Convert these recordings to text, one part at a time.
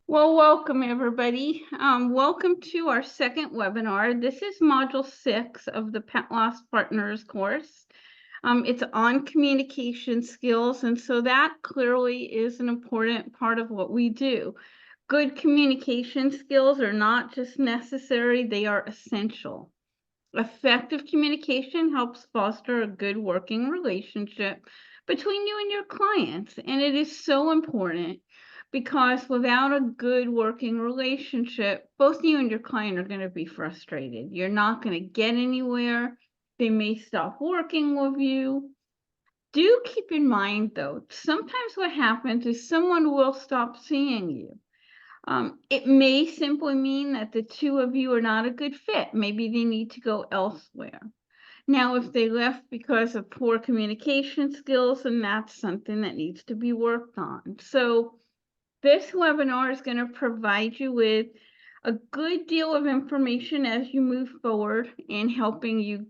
Well, welcome everybody. Welcome to our second webinar. This is module 6 of the Pet Loss Partners course. It's on communication skills, and so that clearly is an important part of what we do. Good communication skills are not just necessary, they are essential. Effective communication helps foster a good working relationship between you and your clients. And it is so important because without a good working relationship, both you and your client are going to be frustrated. You're not going to get anywhere. They may stop working with you. Do keep in mind, though, sometimes what happens is someone will stop seeing you. It may simply mean that the two of you are not a good fit. Maybe they need to go elsewhere. Now, if they left because of poor communication skills, then that's something that needs to be worked on. So this webinar is going to provide you with a good deal of information as you move forward in helping you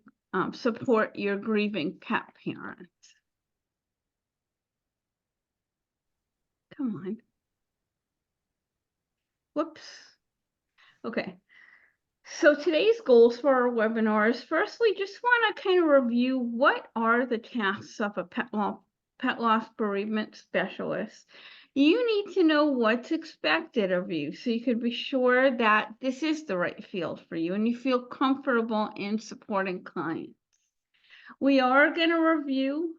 support your grieving pet parents. Come on. Whoops. Okay. So today's goals for our webinar is firstly, just want to kind of review what are the tasks of a pet loss bereavement specialist. You need to know what's expected of you so you could be sure that this is the right field for you and you feel comfortable in supporting clients. We are going to review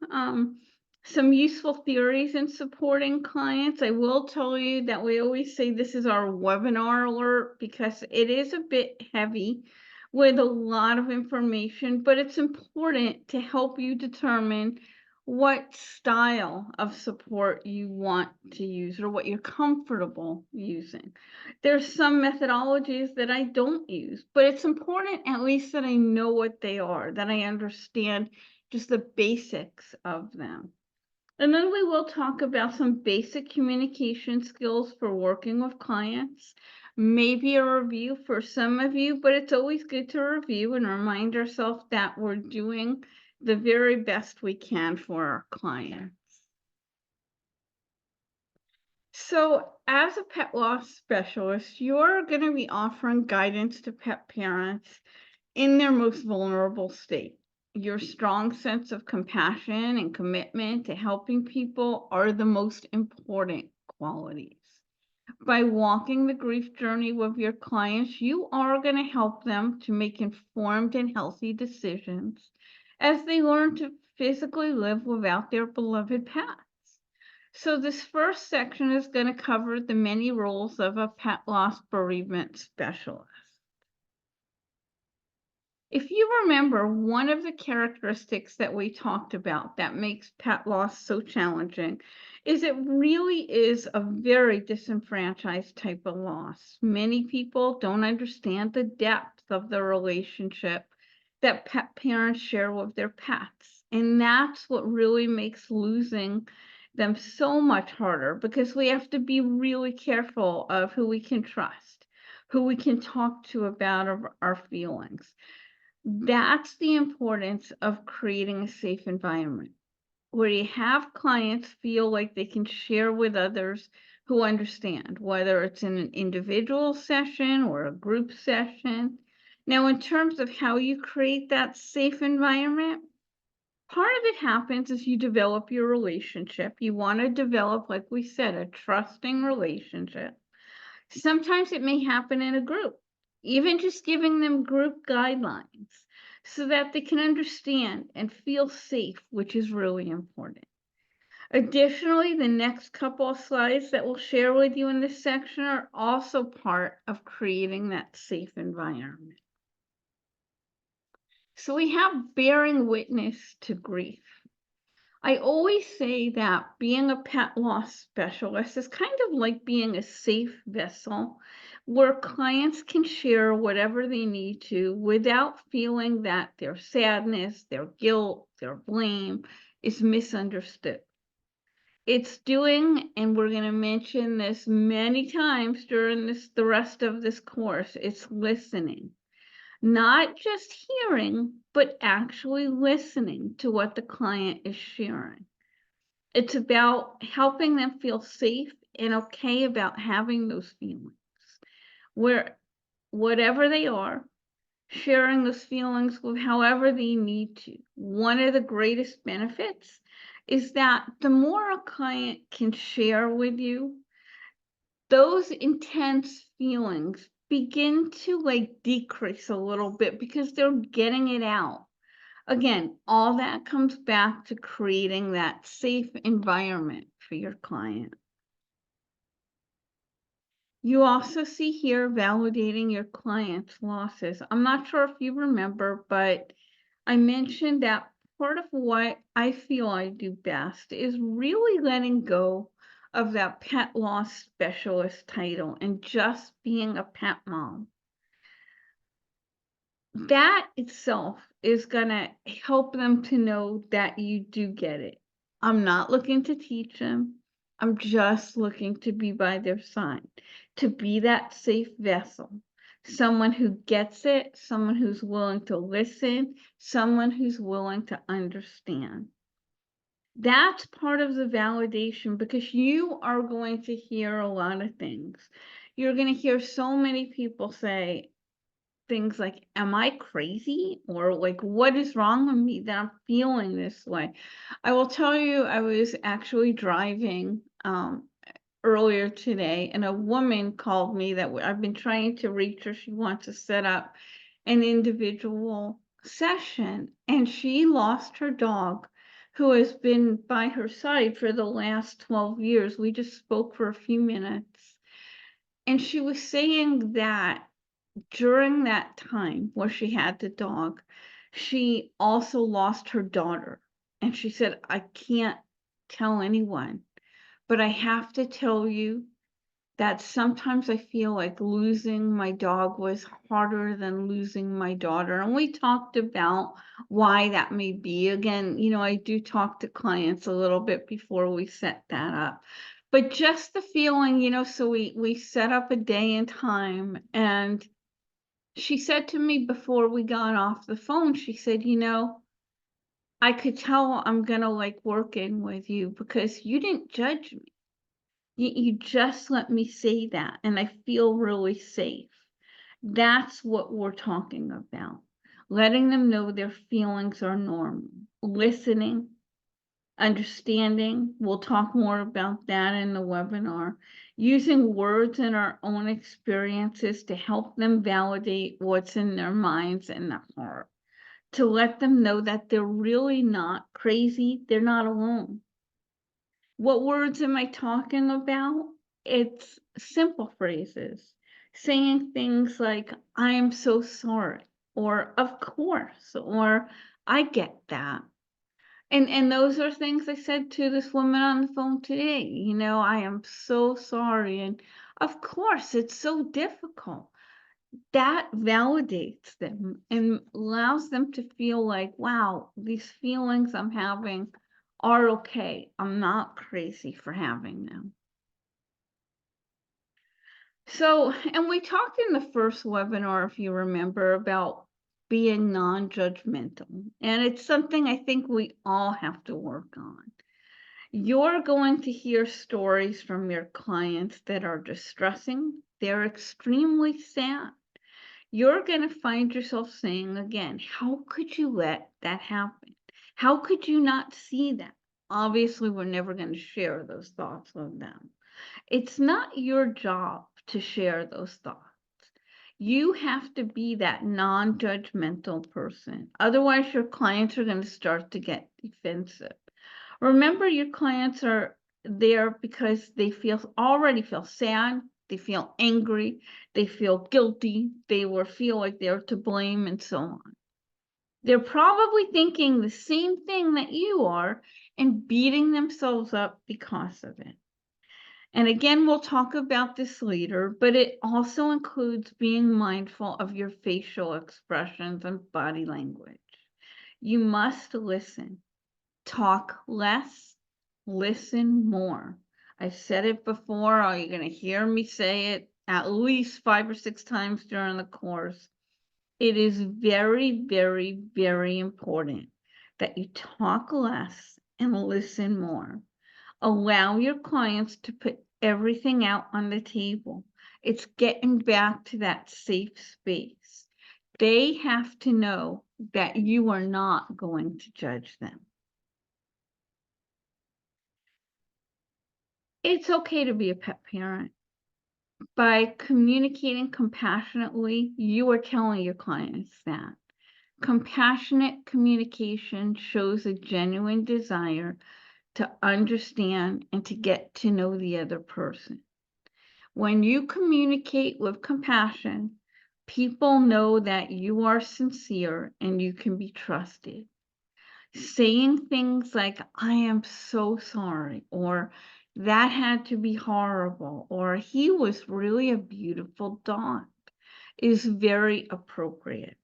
some useful theories in supporting clients. I will tell you that we always say this is our webinar alert because it is a bit heavy with a lot of information, but it's important to help you determine what style of support you want to use or what you're comfortable using. There's some methodologies that I don't use, but it's important at least that I know what they are, that I understand just the basics of them. And then we will talk about some basic communication skills for working with clients, maybe a review for some of you, but it's always good to review and remind ourselves that we're doing the very best we can for our clients. So as a pet loss specialist, you're going to be offering guidance to pet parents in their most vulnerable state. Your strong sense of compassion and commitment to helping people are the most important qualities. By walking the grief journey with your clients, you are going to help them to make informed and healthy decisions as they learn to physically live without their beloved pets. So this first section is going to cover the many roles of a pet loss bereavement specialist. If you remember, one of the characteristics that we talked about that makes pet loss so challenging is it really is a very disenfranchised type of loss. Many people don't understand the depth of the relationship that pet parents share with their pets. And that's what really makes losing them so much harder because we have to be really careful of who we can trust, who we can talk to about our feelings. That's the importance of creating a safe environment where you have clients feel like they can share with others who understand, whether it's in an individual session or a group session. Now, in terms of how you create that safe environment, part of it happens as you develop your relationship. You want to develop, like we said, a trusting relationship. Sometimes it may happen in a group, even just giving them group guidelines so that they can understand and feel safe, which is really important. Additionally, the next couple of slides that we'll share with you in this section are also part of creating that safe environment. So we have bearing witness to grief. I always say that being a pet loss specialist is kind of like being a safe vessel where clients can share whatever they need to without feeling that their sadness, their guilt, their blame is misunderstood. It's doing, and we're going to mention this many times during the rest of this course, it's listening. Not just hearing, but actually listening to what the client is sharing. It's about helping them feel safe and okay about having those feelings, where whatever they are, sharing those feelings with however they need to. One of the greatest benefits is that the more a client can share with you, those intense feelings begin to like decrease a little bit because they're getting it out. Again, all that comes back to creating that safe environment for your client. You also see here validating your client's losses. I'm not sure if you remember, but I mentioned that part of what I feel I do best is really letting go of that pet loss specialist title and just being a pet mom. That itself is going to help them to know that you do get it. I'm not looking to teach them. I'm just looking to be by their side, to be that safe vessel, someone who gets it, someone who's willing to listen, someone who's willing to understand. That's part of the validation because you are going to hear a lot of things. You're going to hear so many people say, things like, am I crazy? Or like, what is wrong with me that I'm feeling this way? I will tell you, I was actually driving earlier today, and a woman called me that I've been trying to reach her. She wants to set up an individual session, and she lost her dog who has been by her side for the last 12 years. We just spoke for a few minutes. And she was saying that during that time where she had the dog, she also lost her daughter. And she said, I can't tell anyone, but I have to tell you that sometimes I feel like losing my dog was harder than losing my daughter. And we talked about why that may be. Again, I do talk to clients a little bit before we set that up. But just the feeling, so we set up a day and time, and she said to me before we got off the phone, she said, I could tell I'm gonna like work in with you because you didn't judge me. You just let me say that, and I feel really safe. That's what we're talking about. Letting them know their feelings are normal. Listening, understanding. We'll talk more about that in the webinar. Using words in our own experiences to help them validate what's in their minds and their heart. To let them know that they're really not crazy, they're not alone. What words am I talking about? It's simple phrases, saying things like, I am so sorry, or of course, or I get that. And those are things I said to this woman on the phone today. I am so sorry. And of course, it's so difficult. That validates them and allows them to feel like, wow, these feelings I'm having are okay. I'm not crazy for having them. So, and we talked in the first webinar, if you remember, about being non-judgmental. And it's something I think we all have to work on. You're going to hear stories from your clients that are distressing. They're extremely sad. You're going to find yourself saying again, how could you let that happen? How could you not see that? Obviously, we're never going to share those thoughts with them. It's not your job to share those thoughts. You have to be that non-judgmental person. Otherwise, your clients are going to start to get defensive. Remember, your clients are there because they already feel sad, they feel angry, they feel guilty, feel like they're to blame, and so on. They're probably thinking the same thing that you are and beating themselves up because of it. And again, we'll talk about this later, but it also includes being mindful of your facial expressions and body language. You must listen. Talk less, listen more. I've said it before, or you're going to hear me say it at least 5 or 6 times during the course. It is very, very, very important that you talk less and listen more. Allow your clients to put everything out on the table. It's getting back to that safe space. They have to know that you are not going to judge them. It's okay to be a pet parent. By communicating compassionately, you are telling your clients that. Compassionate communication shows a genuine desire to understand and to get to know the other person. When you communicate with compassion, people know that you are sincere and you can be trusted. Saying things like, I am so sorry, or that had to be horrible, or he was really a beautiful dog, is very appropriate.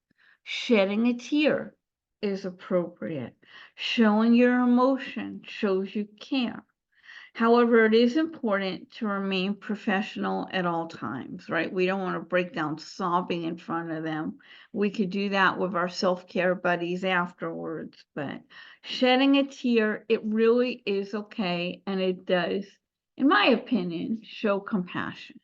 Shedding a tear is appropriate. Showing your emotion shows you care. However, it is important to remain professional at all times, right? We don't want to break down sobbing in front of them. We could do that with our self-care buddies afterwards, but shedding a tear, it really is okay, and it does, in my opinion, show compassion.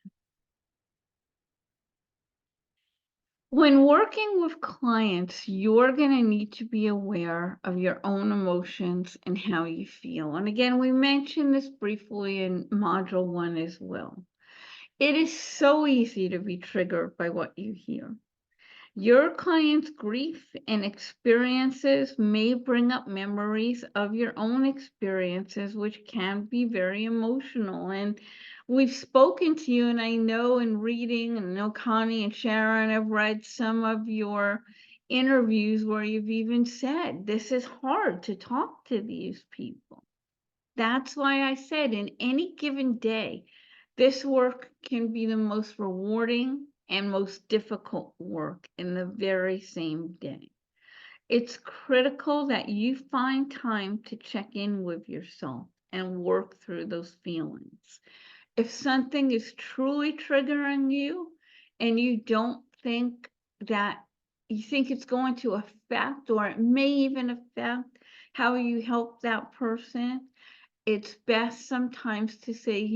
When working with clients, you're going to need to be aware of your own emotions and how you feel. And again, we mentioned this briefly in Module 1 as well. It is so easy to be triggered by what you hear. Your client's grief and experiences may bring up memories of your own experiences, which can be very emotional. And we've spoken to you, and I know in reading, and I know Connie and Sharon have read some of your interviews where you've even said, this is hard to talk to these people. That's why I said in any given day, this work can be the most rewarding and most difficult work in the very same day. It's critical that you find time to check in with yourself and work through those feelings. If something is truly triggering you and you don't think that you think it's going to affect, or it may even affect how you help that person, it's best sometimes to say,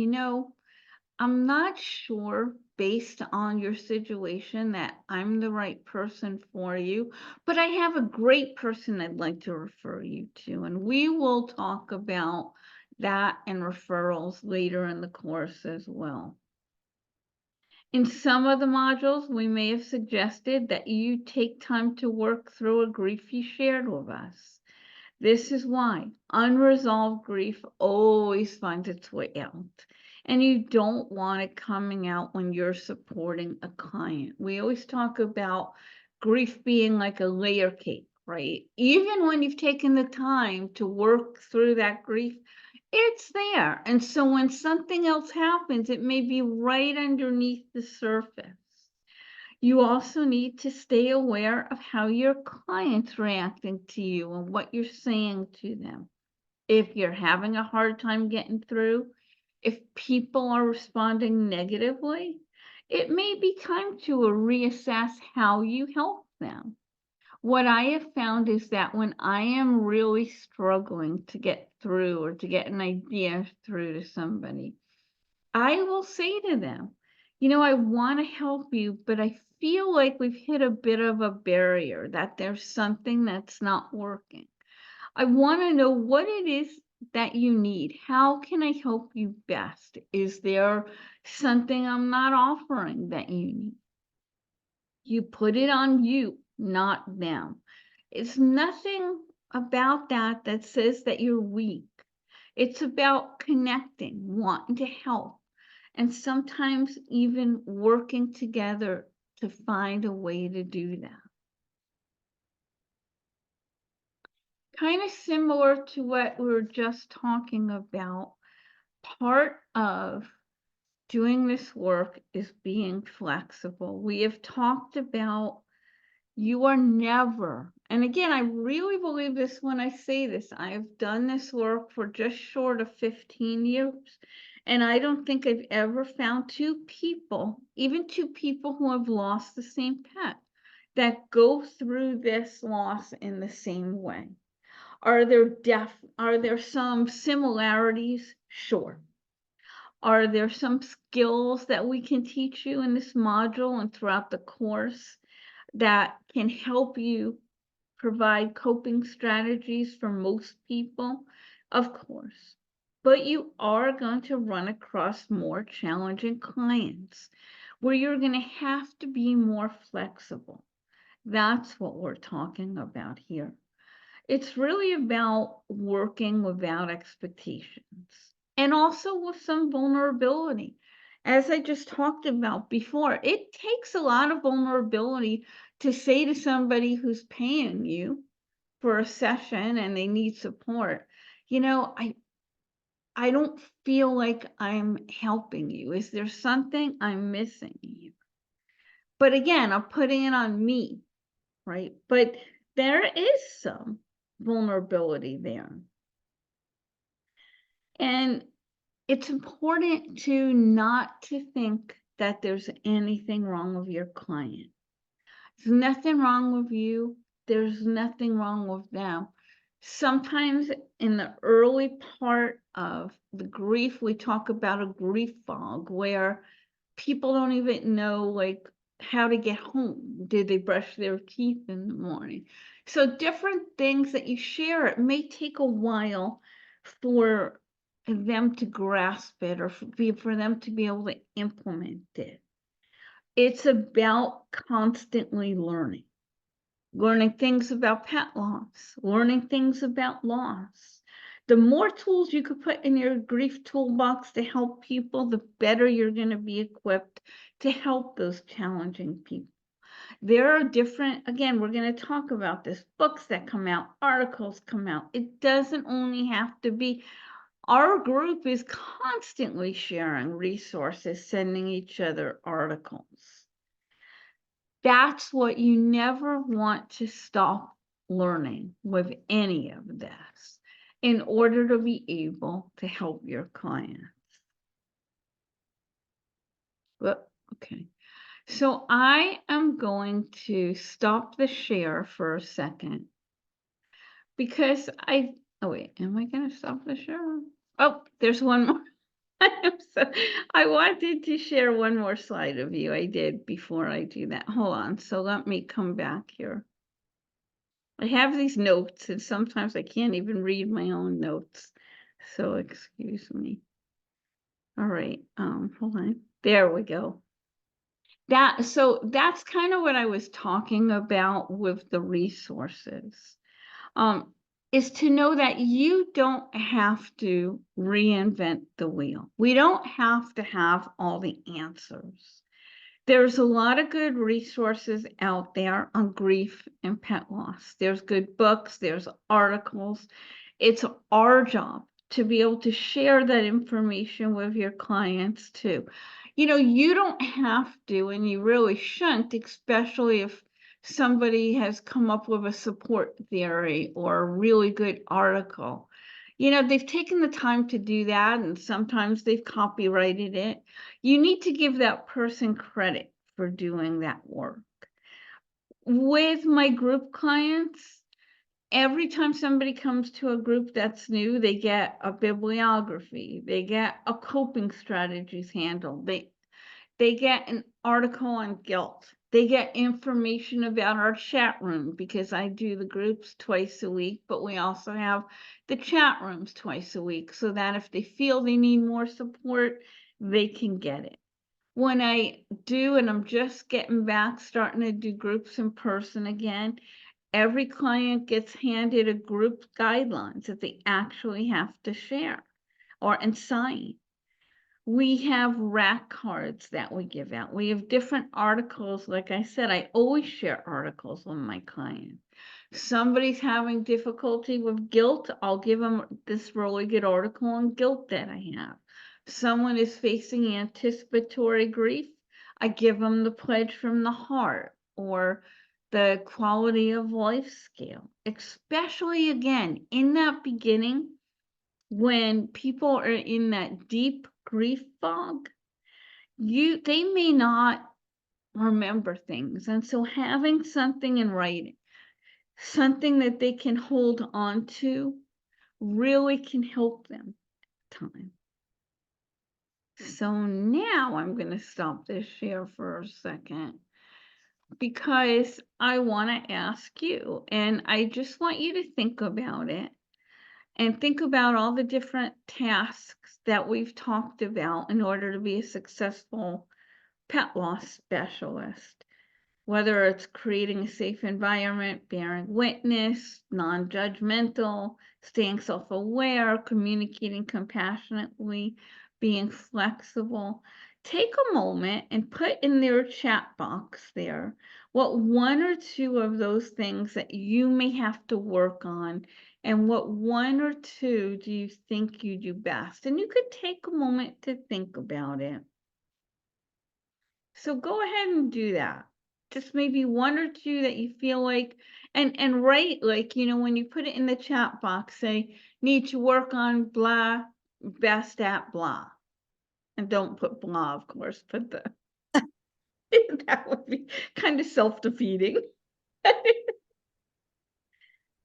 I'm not sure based on your situation that I'm the right person for you, but I have a great person I'd like to refer you to. And we will talk about that and referrals later in the course as well. In some of the modules, we may have suggested that you take time to work through a grief you shared with us. This is why unresolved grief always finds its way out. And you don't want it coming out when you're supporting a client. We always talk about grief being like a layer cake, right? Even when you've taken the time to work through that grief, it's there. And so when something else happens, it may be right underneath the surface. You also need to stay aware of how your client's reacting to you and what you're saying to them. If you're having a hard time getting through, if people are responding negatively, it may be time to reassess how you help them. What I have found is that when I am really struggling to get through or to get an idea through to somebody, I will say to them, I want to help you, but I feel like we've hit a bit of a barrier, that there's something that's not working. I want to know what it is that you need. How can I help you best? Is there something I'm not offering that you need? You put it on you, not them. It's nothing about that that says that you're weak. It's about connecting, wanting to help, and sometimes even working together to find a way to do that. Kind of similar to what we were just talking about, part of doing this work is being flexible. We have talked about you are never, and again, I really believe this when I say this, I've done this work for just short of 15 years. And I don't think I've ever found two people, even two people who have lost the same pet, that go through this loss in the same way. Are there some similarities? Sure. Are there some skills that we can teach you in this module and throughout the course that can help you provide coping strategies for most people? Of course. But you are going to run across more challenging clients where you're going to have to be more flexible. That's what we're talking about here. It's really about working without expectations and also with some vulnerability. As I just talked about before, it takes a lot of vulnerability to say to somebody who's paying you for a session and they need support, you know, I don't feel like I'm helping you. Is there something I'm missing here? But again, I'm putting it on me, right? But there is some vulnerability there. And it's important to not to think that there's anything wrong with your client. There's nothing wrong with you. There's nothing wrong with them. Sometimes in the early part of the grief, we talk about a grief fog where people don't even know like how to get home. Did they brush their teeth in the morning? So different things that you share, it may take a while for them to grasp it or for them to be able to implement it. It's about constantly learning things about pet loss, learning things about loss. The more tools you could put in your grief toolbox to help people, the better you're going to be equipped to help those challenging people. There are different, again, we're going to talk about this, books that come out, articles come out. It doesn't only have to be, our group is constantly sharing resources, sending each other articles. That's what you never want to stop learning with any of this in order to be able to help your clients. But okay, so I am going to stop the share for a second because oh wait, am I going to stop the share? Oh, there's one more. So I wanted to share one more slide of you. I did before I do that. Hold on. So let me come back here. I have these notes and sometimes I can't even read my own notes. So excuse me. All right. Hold on. There we go. So that's kind of what I was talking about with the resources. Is to know that you don't have to reinvent the wheel. We don't have to have all the answers. There's a lot of good resources out there on grief and pet loss. There's good books, there's articles. It's our job to be able to share that information with your clients too. You know, you don't have to, and you really shouldn't, especially if somebody has come up with a support theory or a really good article. You know, they've taken the time to do that, and sometimes they've copyrighted it. You need to give that person credit for doing that work. With my group clients, every time somebody comes to a group that's new, they get a bibliography, they get a coping strategies handle, they get an article on guilt. They get information about our chat room because I do the groups twice a week, but we also have the chat rooms twice a week so that if they feel they need more support, they can get it. When I do, and I'm just getting back, starting to do groups in person again, every client gets handed a group guidelines that they actually have to share and sign. We have rack cards that we give out. We have different articles. Like I said, I always share articles with my clients. Somebody's having difficulty with guilt, I'll give them this really good article on guilt that I have. Someone is facing anticipatory grief, I give them the Pledge from the Heart or the Quality of Life scale, especially again in that beginning when people are in that deep grief fog, they may not remember things. And so having something in writing, something that they can hold on to, really can help them at time. So now I'm going to stop this share for a second because I want to ask you, and I just want you to think about it and think about all the different tasks that we've talked about in order to be a successful pet loss specialist. Whether it's creating a safe environment, bearing witness, non-judgmental, staying self-aware, communicating compassionately, being flexible. Take a moment and put in their chat box there what one or two of those things that you may have to work on, and what one or two do you think you do best. And you could take a moment to think about it. So go ahead and do that. Just maybe one or two that you feel like, and write, like, when you put it in the chat box, say, need to work on blah, best at blah. And don't put blah, of course, put the, that would be kind of self-defeating.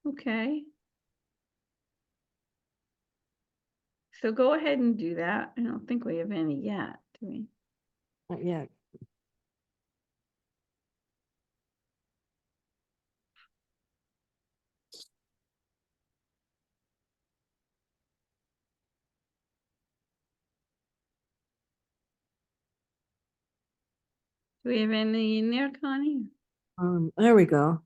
Okay. So go ahead and do that. I don't think we have any yet, do we? Not yet. Do we have any in there, Connie? There we go.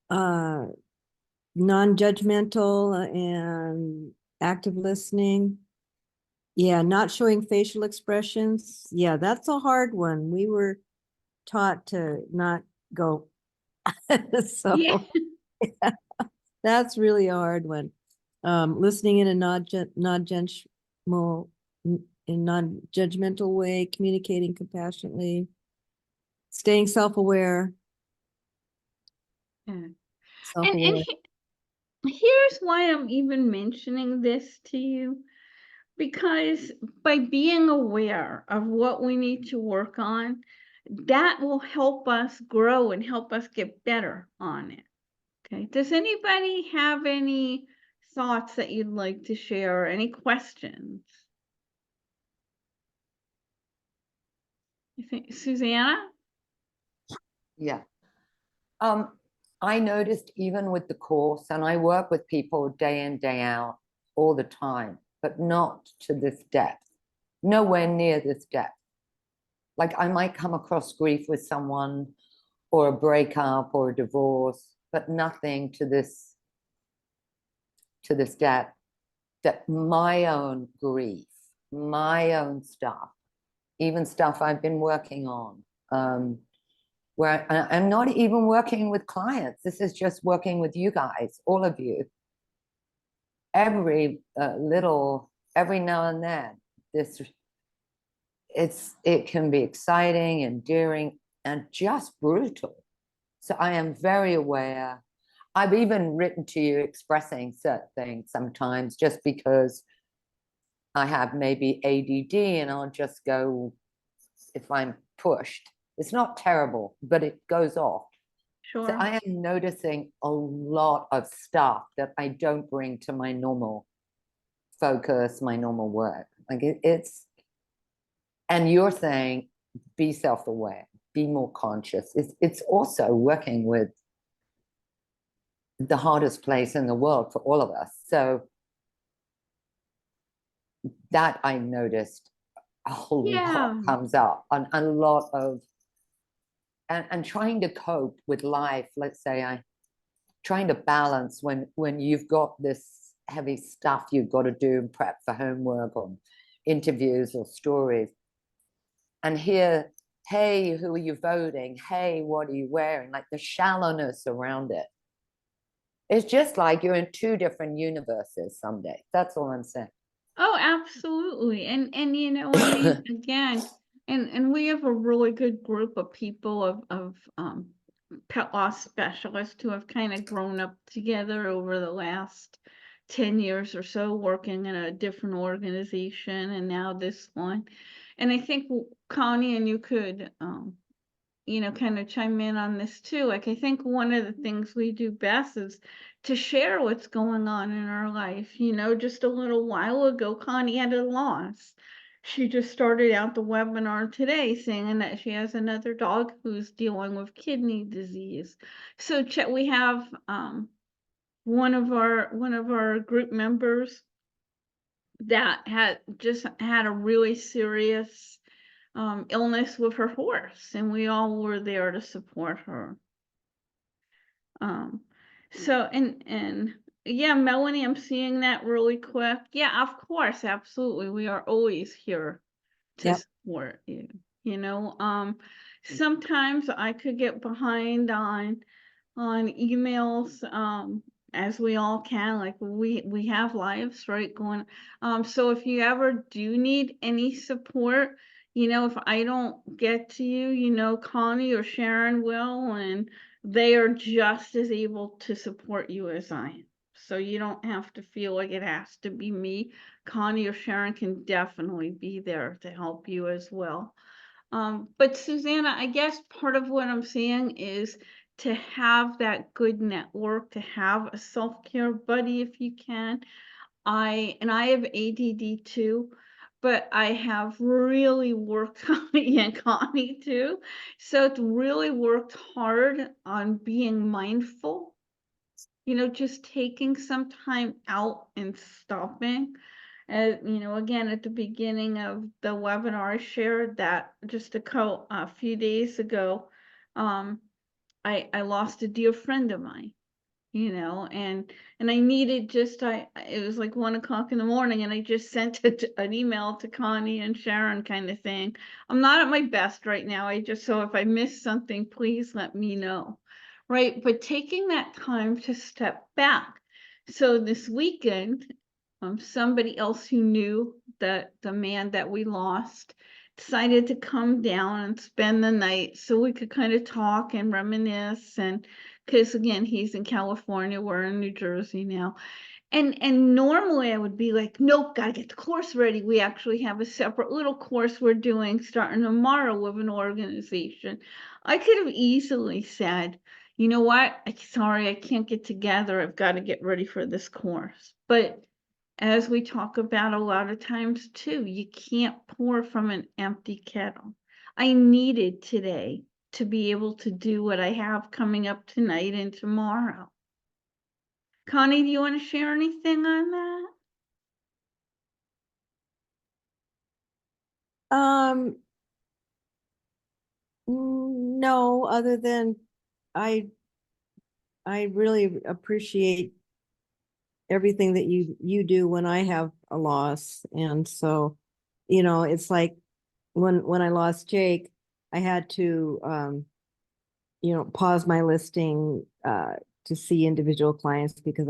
Non-judgmental and active listening. Yeah, not showing facial expressions. Yeah, that's a hard one. We were taught to not go. So Yeah. that's really a hard one. Listening in a non-judgmental way, communicating compassionately, staying self-aware. Yeah. And Self-aware. here's why I'm even mentioning this to you, because by being aware of what we need to work on, that will help us grow and help us get better on it. Okay. Does anybody have any thoughts that you'd like to share, or any questions? You think, Susanna? Yeah. I noticed even with the course, and I work with people day in, day out all the time, but not to this depth, nowhere near this depth. Like I might come across grief with someone or a breakup or a divorce, but nothing to this depth, that my own grief, my own stuff, even stuff I've been working on, where I'm not even working with clients. This is just working with you guys, all of you. Every now and then, it can be exciting, endearing, and just brutal. So I am very aware. I've even written to you expressing certain things sometimes, just because I have maybe ADD, and I'll just go if I'm pushed. It's not terrible, but it goes off. Sure. So I am noticing a lot of stuff that I don't bring to my normal focus, my normal work. Like it's, and you're saying, be self-aware, be more conscious. It's also working with the hardest place in the world for all of us. So that I noticed a whole lot comes up, on a lot of, and trying to cope with life. Let's say trying to balance when you've got this heavy stuff you've got to do and prep for homework or interviews or stories, and here, hey, who are you voting? Hey, what are you wearing? Like the shallowness around it. It's just like you're in two different universes some days. That's all I'm saying. Oh, absolutely. And I mean, again, and we have a really good group of people of pet loss specialists who have kind of grown up together over the last 10 years or so, working in a different organization, and now this one. And I think Connie and you could kind of chime in on this too. Like, I think one of the things we do best is to share what's going on in our life. Just a little while ago, Connie had a loss. she just started out the webinar today saying that she has another dog who's dealing with kidney disease. So we have one of our group members that had just had a really serious illness with her horse, and we all were there to support her. So and yeah, Melanie, I'm seeing that really quick. Yeah, of course, absolutely. We are always here to Yep. support you. You know, sometimes I could get behind on emails, as we all can, like we have lives, right, going. So if you ever do need any support, you know, if I don't get to you, you know, Connie or Sharon will, and they are just as able to support you as I am. So you don't have to feel like it has to be me. Connie or Sharon can definitely be there to help you as well. But Susanna, I guess part of what I'm saying is to have that good network, to have a self-care buddy if you can. I have ADD too, but I have really worked on it, and Connie too. So it's really worked hard on being mindful, you know, just taking some time out and stopping. You know, again, at the beginning of the webinar, I shared that just a few days ago, I lost a dear friend of mine, you know, and I needed it was like 1 o'clock in the morning, and I just sent an email to Connie and Sharon kind of thing. I'm not at my best right now. So if I miss something, please let me know. Right. But taking that time to step back. So this weekend, somebody else who knew that the man that we lost decided to come down and spend the night so we could kind of talk and reminisce, and because again, he's in California, we're in New Jersey now. And normally I would be like, nope, gotta get the course ready. We actually have a separate little course we're doing starting tomorrow with an organization. I could have easily said, you know what, sorry, I can't get together. I've got to get ready for this course. But as we talk about a lot of times too, you can't pour from an empty kettle. I needed today to be able to do what I have coming up tonight and tomorrow. Connie, do you want to share anything on that? No, other than I really appreciate everything that you do when I have a loss. And so, you know, it's like when I lost Jake, I had to you know, pause my listing to see individual clients because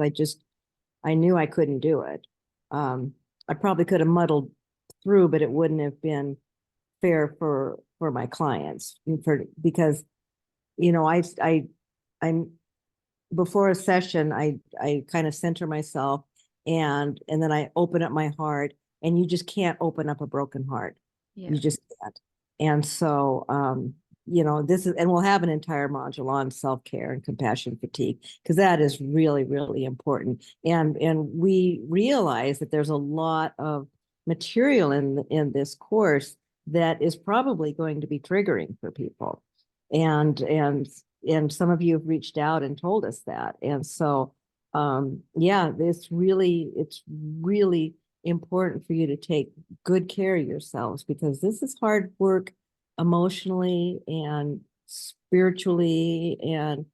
I knew I couldn't do it. I probably could have muddled through, but it wouldn't have been fair for my clients because you know I'm before a session I kind of center myself and then I open up my heart, and you just can't open up a broken heart. You just can't. And so you know, this is, and we'll have an entire module on self-care and compassion fatigue because that is really, really important. And we realize that there's a lot of material in this course that is probably going to be triggering for people. And some of you have reached out and told us that. And so yeah, it's really important for you to take good care of yourselves because this is hard work emotionally and spiritually, and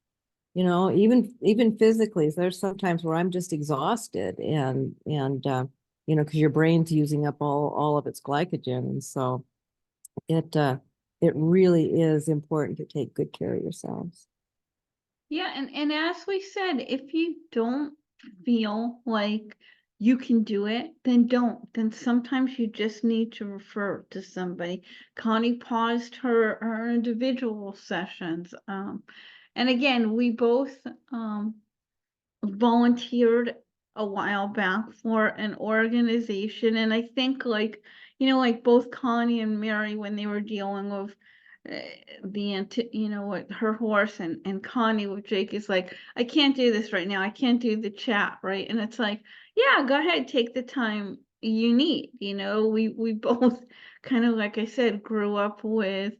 you know, even physically. There's sometimes where I'm just exhausted and you know, because your brain's using up all of its glycogen. And so it really is important to take good care of yourselves. Yeah, and as we said, if you don't feel like you can do it, then don't. Then sometimes you just need to refer to somebody. Connie paused her individual sessions. And again, we both volunteered a while back for an organization, and I think, like, you know, like both Connie and Mary, when they were dealing with you know, what, her horse, and Connie with Jake, is like, I can't do this right now, I can't do the chat, right? And it's like, yeah, go ahead, take the time you need. We both kind of, like I said, grew up with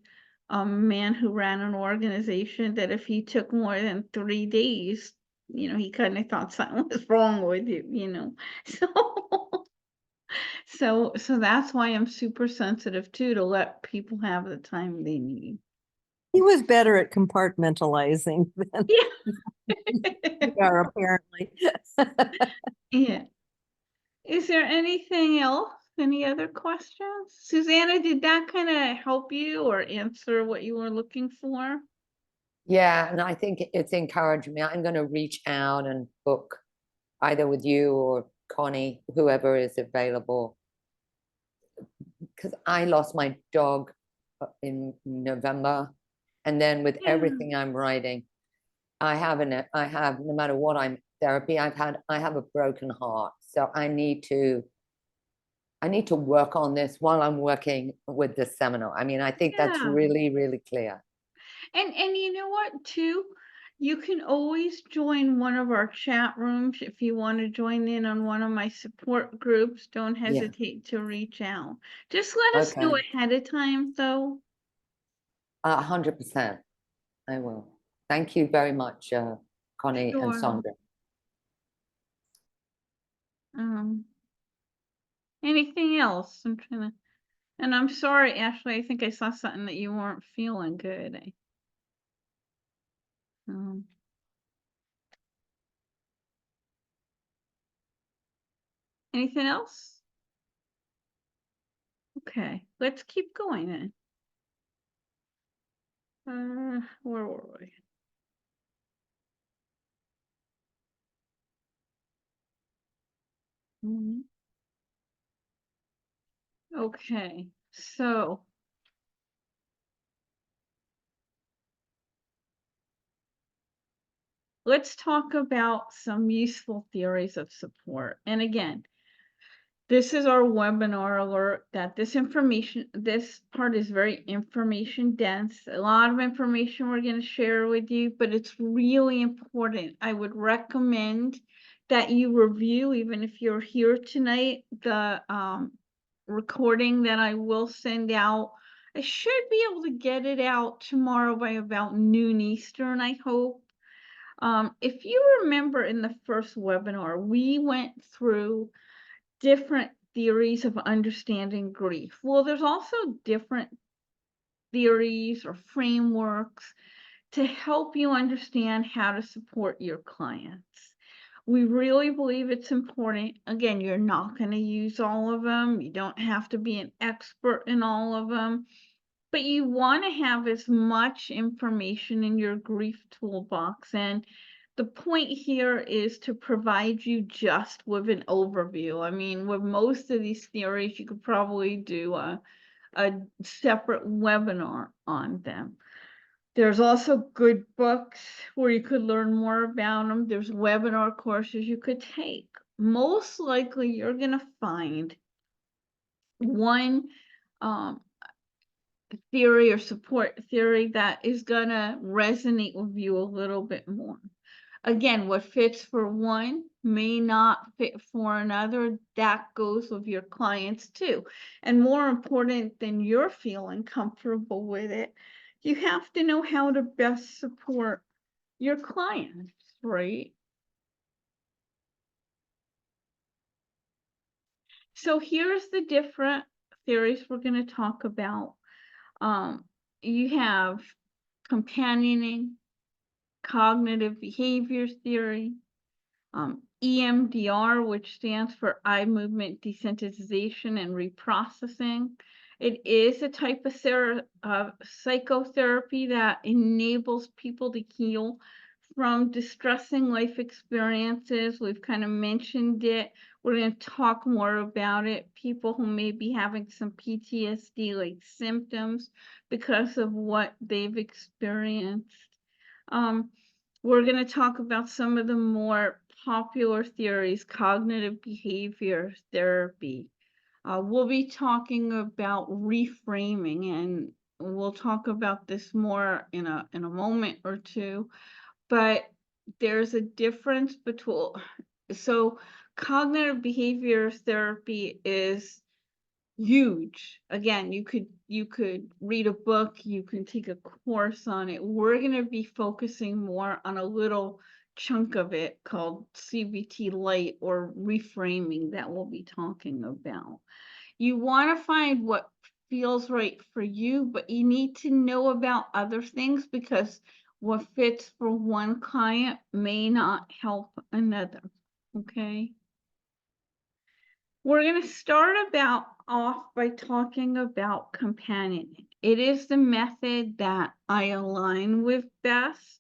a man who ran an organization that if he took more than 3 days, he kind of thought something was wrong with you. So so that's why I'm super sensitive too, to let people have the time they need. He was better at compartmentalizing than Yeah. we are, apparently. Yeah. Is there anything else? Any other questions? Susanna, did that kind of help you or answer what you were looking for? Yeah, and I think it's encouraging me. I'm going to reach out and book either with you or Connie, whoever is available, because I lost my dog in November, and then with Yeah. everything I'm writing, I have no matter what I'm therapy I have a broken heart, so I need to work on this while I'm working with this seminar. I mean, I think that's Yeah. really, really clear. And you know what, too? You can always join one of our chat rooms if you want to join in on one of my support groups. Don't Yeah. hesitate to reach out. Just let us know Okay. ahead of time, though. 100%. I will. Thank you very much, Connie and Sure. Sandra. Um, Anything else? And I'm sorry, Ashley, I think I saw something that you weren't feeling good. Um, Anything else? Okay, let's keep going then. Where were we? Mhm. Okay, so let's talk about some useful theories of support. And again, this is our webinar alert that this part is very information dense. A lot of information we're going to share with you, but it's really important. I would recommend that you review, even if you're here tonight, the recording that I will send out. I should be able to get it out tomorrow by about noon Eastern, I hope. If you remember in the first webinar, we went through different theories of understanding grief. Well, there's also different theories or frameworks to help you understand how to support your clients. We really believe it's important. Again, you're not going to use all of them. You don't have to be an expert in all of them, but you want to have as much information in your grief toolbox. And the point here is to provide you just with an overview. I mean, with most of these theories, you could probably do a separate webinar on them. There's also good books where you could learn more about them. There's webinar courses you could take. Most likely, you're going to find one theory or support theory that is going to resonate with you a little bit more. Again, what fits for one may not fit for another. That goes with your clients too. And more important than you're feeling comfortable with it, you have to know how to best support your clients, right? So here's the different theories we're going to talk about. You have companioning, cognitive behaviors theory, EMDR, which stands for eye movement desensitization and reprocessing. It is a type of psychotherapy that enables people to heal from distressing life experiences. We've kind of mentioned it. We're going to talk more about it. People who may be having some PTSD like symptoms because of what they've experienced. We're going to talk about some of the more popular theories, cognitive behavior therapy. We'll be talking about reframing, and we'll talk about this more in a moment or two. But there's a difference between, so cognitive behavior therapy is huge. Again, you could read a book, you can take a course on it. We're going to be focusing more on a little chunk of it called CBT Light or reframing that we'll be talking about. You want to find what feels right for you, but you need to know about other things because what fits for one client may not help another. Okay. We're going to start off by talking about companioning. It is the method that I align with best.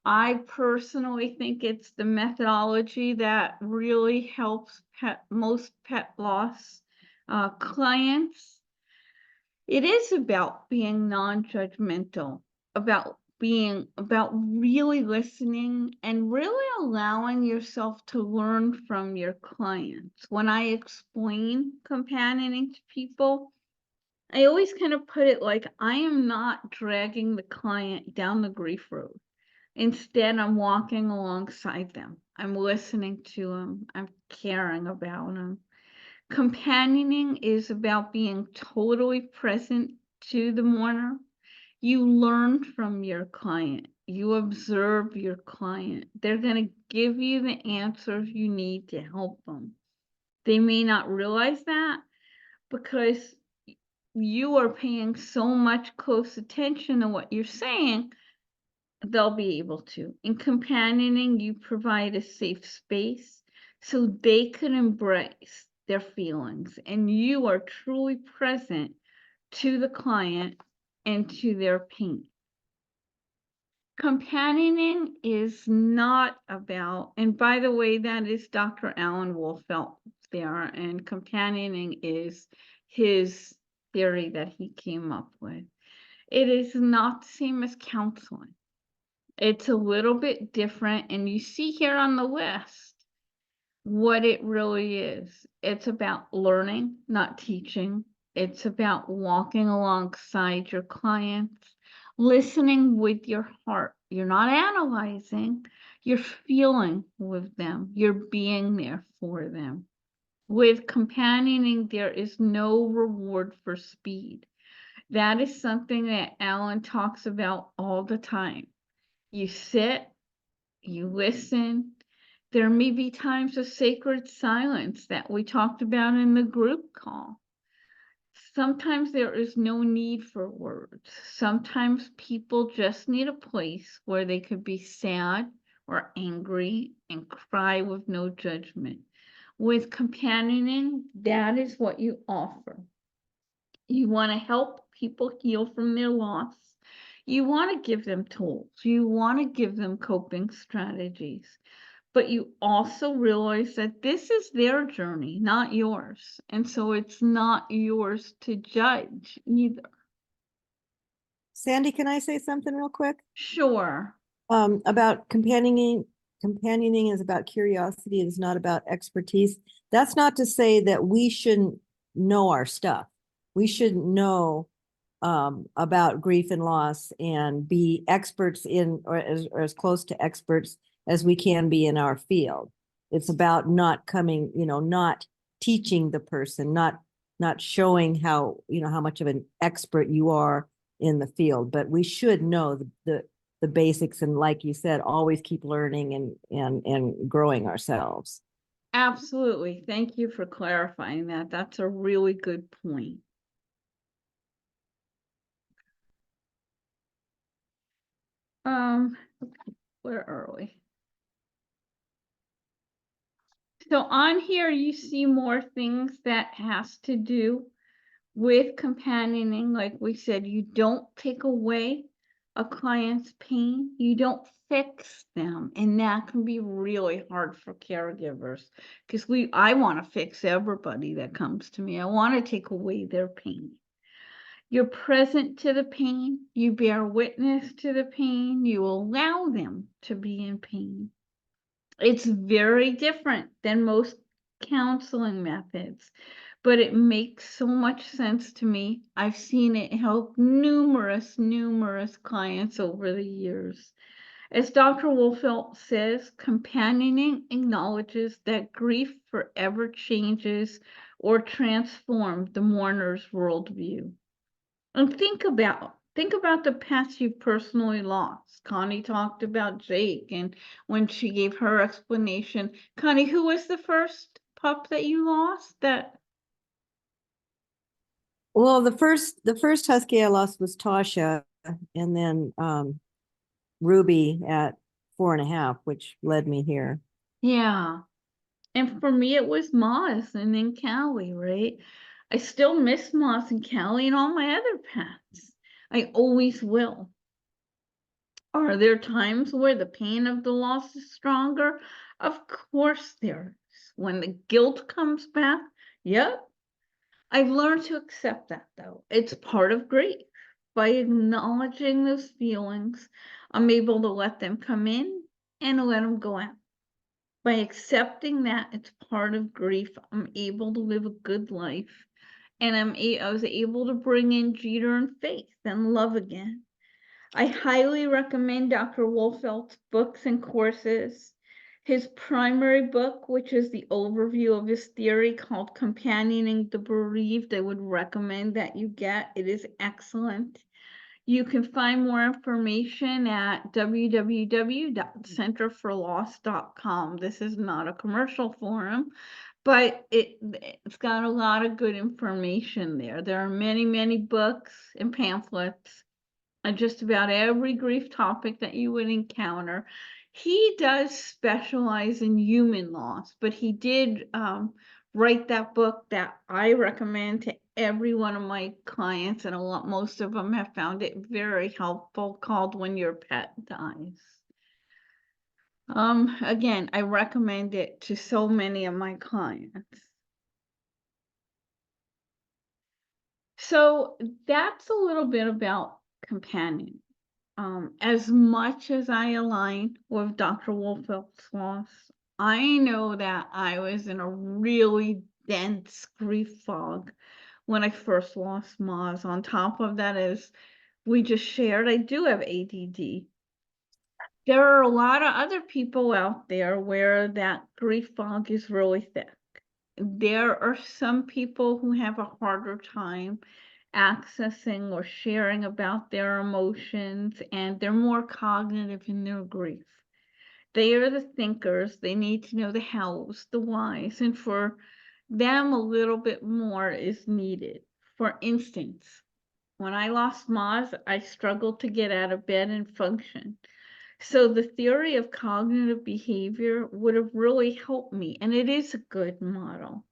I personally think it's the methodology that really helps most pet loss clients. It is about being non-judgmental, about really listening and really allowing yourself to learn from your clients. When I explain companioning to people, I always kind of put it like I am not dragging the client down the grief road. Instead, I'm walking alongside them. I'm listening to them. I'm caring about them. Companioning is about being totally present to the mourner. You learn from your client. You observe your client. They're going to give you the answers you need to help them. They may not realize that because you are paying so much close attention to what you're saying, they'll be able to. In companioning, you provide a safe space so they can embrace their feelings and you are truly present to the client and to their pain. Companioning is not about, and by the way, that is Dr. Alan Wolfelt there, and companioning is his theory that he came up with. It is not the same as counseling. It's a little bit different, and you see here on the list what it really is. It's about learning, not teaching. It's about walking alongside your clients, listening with your heart. You're not analyzing, you're feeling with them, you're being there for them. With companioning, there is no reward for speed. That is something that Alan talks about all the time. You sit, you listen. There may be times of sacred silence that we talked about in the group call. Sometimes there is no need for words. Sometimes people just need a place where they could be sad or angry and cry with no judgment. With companioning, that is what you offer. You want to help people heal from their loss. You want to give them tools. You want to give them coping strategies. But you also realize that this is their journey, not yours. And so it's not yours to judge either. Sandy, can I say something real quick? Sure. About companioning is about curiosity. It is not about expertise. That's not to say that we shouldn't know our stuff. We shouldn't know about grief and loss and be experts in, or as close to experts as we can be in our field. It's about not coming, not teaching the person, not showing how, how much of an expert you are in the field, but we should know the basics, and like you said, always keep learning and growing ourselves. Absolutely. Thank you for clarifying that. That's a really good point. Where are we? So on here, you see more things that has to do with companioning. Like we said, you don't take away a client's pain. You don't fix them. And that can be really hard for caregivers because I want to fix everybody that comes to me. I want to take away their pain. You're present to the pain. You bear witness to the pain. You allow them to be in pain. It's very different than most counseling methods, but it makes so much sense to me. I've seen it help numerous clients over the years. As Dr. Wolfelt says, companioning acknowledges that grief forever changes or transforms the mourner's worldview. And think about the pets you personally lost. Connie talked about Jake, and when she gave her explanation, Connie, who was the first pup that you lost? Well, the first husky I lost was Tasha, and then Ruby at 4.5, which led me here. Yeah. And for me, it was Moz and then Callie, right? I still miss Moz and Callie and all my other pets. I always will. Are there times where the pain of the loss is stronger? Of course there is. When the guilt comes back, yep. I've learned to accept that though. It's part of grief. By acknowledging those feelings, I'm able to let them come in and let them go out. By accepting that it's part of grief, I'm able to live a good life. And I was able to bring in Jeter and faith and love again. I highly recommend Dr. Wolfelt's books and courses. His primary book, which is the overview of his theory called Companioning the Bereaved, I would recommend that you get. It is excellent. You can find more information at www.centerforloss.com. This is not a commercial forum, but it's got a lot of good information there. There are many, many books and pamphlets on just about every grief topic that you would encounter. He does specialize in human loss, but he did write that book that I recommend to every one of my clients, and most of them have found it very helpful, called When Your Pet Dies. Again, I recommend it to so many of my clients. So that's a little bit about companion. As much as I align with Dr. Wolfelt's loss, I know that I was in a really dense grief fog when I first lost Moz. On top of that, as we just shared, I do have ADD. There are a lot of other people out there where that grief fog is really thick. There are some people who have a harder time accessing or sharing about their emotions, and they're more cognitive in their grief. They are the thinkers. They need to know the hows, the whys, and for them, a little bit more is needed. For instance, when I lost Moz, I struggled to get out of bed and function. So the theory of cognitive behavior would have really helped me, and it is a good model.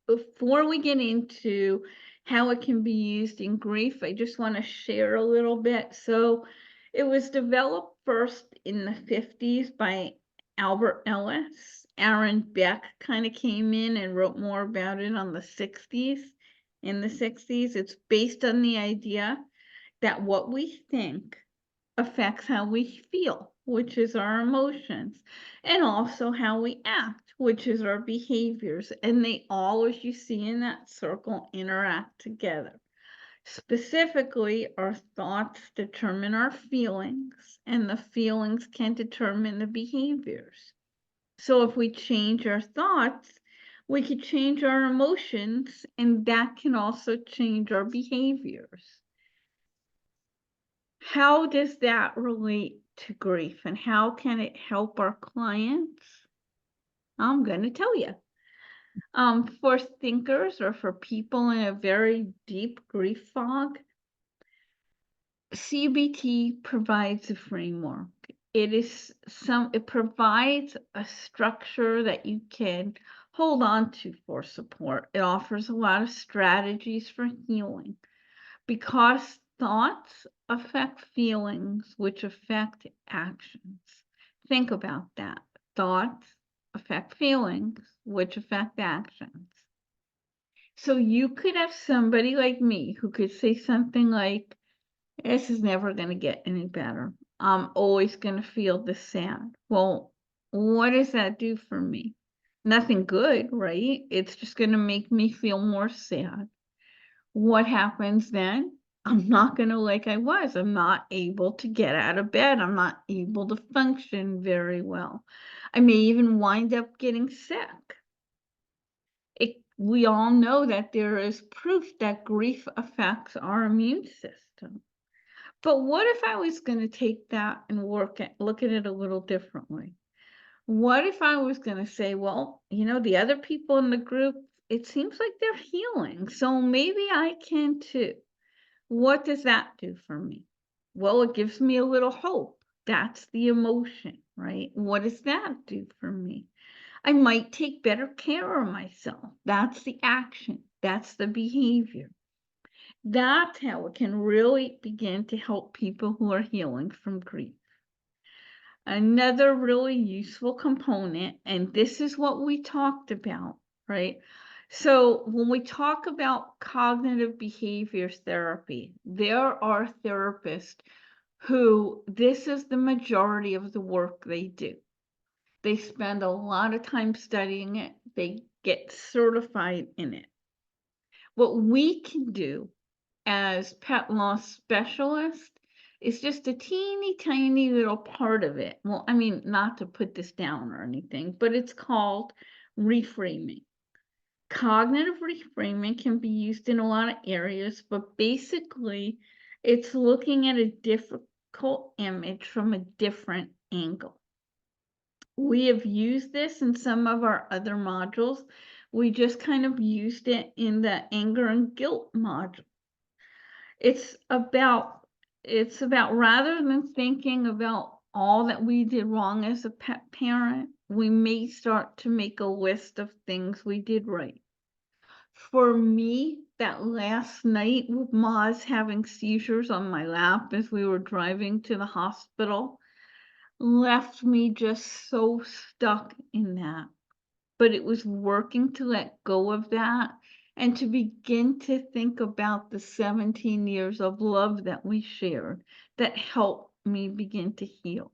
Before we get into how it can be used in grief, I just want to share a little bit. So it was developed first in the 50s by Albert Ellis. Aaron Beck kind of came in and wrote more about it on the 60s. In the 60s, it's based on the idea that what we think affects how we feel, which is our emotions, and also how we act, which is our behaviors. And they all, as you see in that circle, interact together. Specifically, our thoughts determine our feelings, and the feelings can determine the behaviors. So if we change our thoughts, we could change our emotions, and that can also change our behaviors. How does that relate to grief, and how can it help our clients? I'm going to tell you. For thinkers or for people in a very deep grief fog, CBT provides a framework. It provides a structure that you can hold on to for support. It offers a lot of strategies for healing, because thoughts affect feelings, which affect actions. Think about that. Thoughts affect feelings, which affect actions. So you could have somebody like me who could say something like, this is never going to get any better. I'm always going to feel this sad. Well, what does that do for me? Nothing good, right? It's just going to make me feel more sad. What happens then? I'm not gonna like I was. I'm not able to get out of bed. I'm not able to function very well. I may even wind up getting sick. We all know that there is proof that grief affects our immune system. But what if I was going to take that and look at it a little differently? What if I was going to say, well, the other people in the group, it seems like they're healing, so maybe I can too. What does that do for me? Well, it gives me a little hope. That's the emotion, right? What does that do for me? I might take better care of myself. That's the action. That's the behavior. That's how it can really begin to help people who are healing from grief. Another really useful component, and this is what we talked about, right? So when we talk about cognitive behaviors therapy, there are therapists who this is the majority of the work they do. They spend a lot of time studying it. They get certified in it. What we can do as pet loss specialists is just a teeny tiny little part of it. Well, I mean, not to put this down or anything, but it's called reframing. Cognitive reframing can be used in a lot of areas, but basically it's looking at a difficult image from a different angle. We have used this in some of our other modules. We just kind of used it in the anger and guilt module. It's about rather than thinking about all that we did wrong as a pet parent, we may start to make a list of things we did right. For me, that last night with Maz having seizures on my lap as we were driving to the hospital left me just so stuck in that. But it was working to let go of that and to begin to think about the 17 years of love that we shared that helped me begin to heal.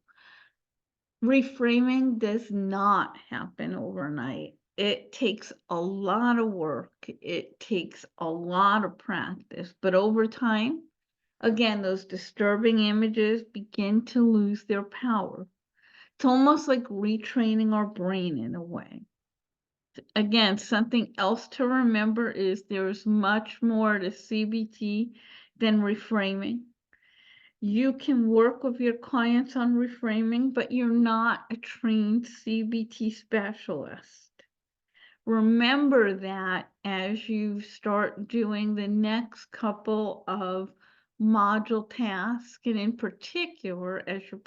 Reframing does not happen overnight. It takes a lot of work. It takes a lot of practice, but over time, again, those disturbing images begin to lose their power. It's almost like retraining our brain in a way. Again, something else to remember is there's much more to CBT than reframing. You can work with your clients on reframing, but you're not a trained CBT specialist. Remember that as you start doing the next couple of module tasks, and in particular, as you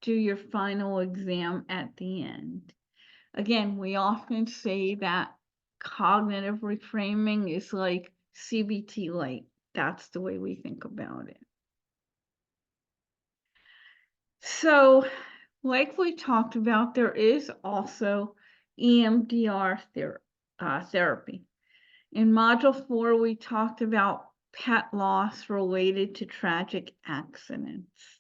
do your final exam at the end. Again, we often say that cognitive reframing is like CBT light. That's the way we think about it. So, like we talked about, there is also EMDR therapy. In Module 4, we talked about pet loss related to tragic accidents.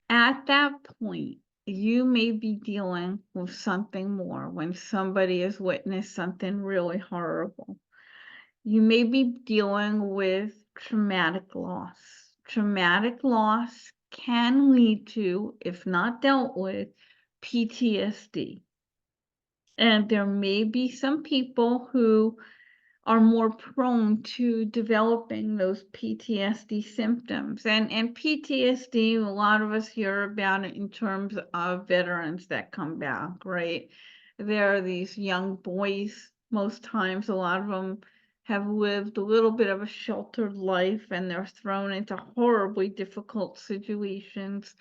At that point, you may be dealing with something more when somebody has witnessed something really horrible. You may be dealing with traumatic loss. Traumatic loss can lead to, if not dealt with, PTSD. And there may be some people who are more prone to developing those PTSD symptoms. And PTSD, a lot of us hear about it in terms of veterans that come back, right? There are these young boys, most times, a lot of them have lived a little bit of a sheltered life and they're thrown into horribly difficult situations.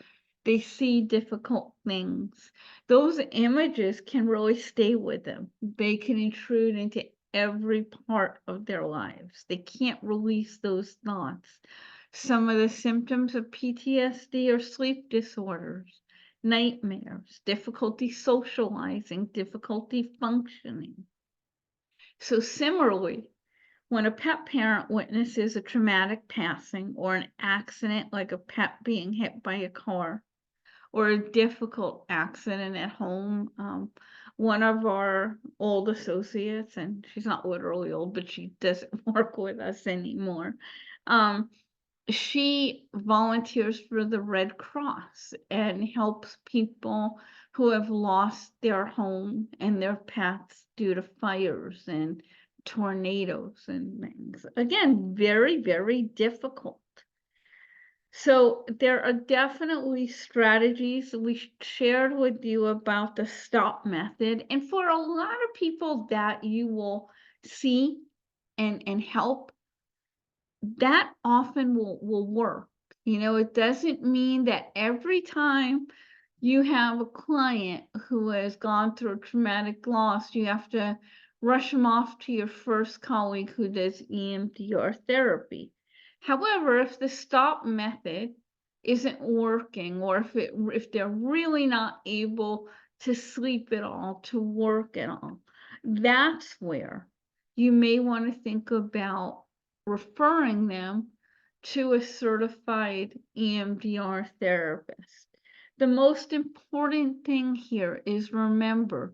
They see difficult things. Those images can really stay with them. They can intrude into every part of their lives. They can't release those thoughts. Some of the symptoms of PTSD are sleep disorders, nightmares, difficulty socializing, difficulty functioning. So similarly, when a pet parent witnesses a traumatic passing or an accident like a pet being hit by a car, or a difficult accident at home. One of our old associates, and she's not literally old, but she doesn't work with us anymore. she volunteers for the Red Cross and helps people who have lost their home and their pets due to fires and tornadoes and things. Again, very, very difficult. So there are definitely strategies we shared with you about the STOP method. And for a lot of people that you will see and help, that often will work. You know, it doesn't mean that every time you have a client who has gone through a traumatic loss, you have to rush them off to your first colleague who does EMDR therapy. However, if the STOP method isn't working, or if they're really not able to sleep at all, to work at all, that's where you may want to think about referring them to a certified EMDR therapist. The most important thing here is remember,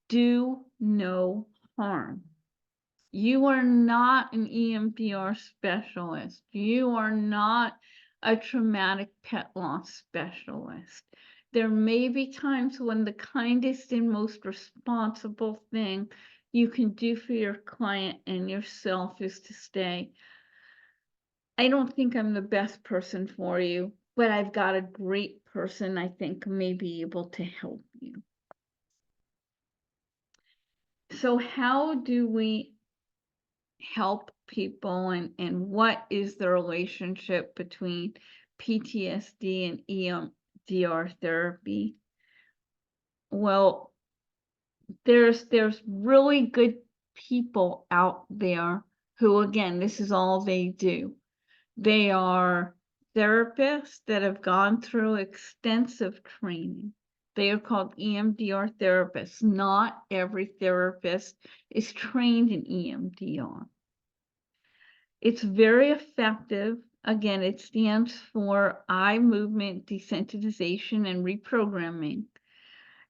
do no harm. You are not an EMDR specialist. You are not a traumatic pet loss specialist. There may be times when the kindest and most responsible thing you can do for your client and yourself is to say, I don't think I'm the best person for you, but I've got a great person I think may be able to help you. So how do we help people, and what is the relationship between PTSD and EMDR therapy? Well, there's really good people out there who, again, this is all they do. They are therapists that have gone through extensive training. They are called EMDR therapists. Not every therapist is trained in EMDR. It's very effective. Again, it stands for eye movement desensitization and reprogramming.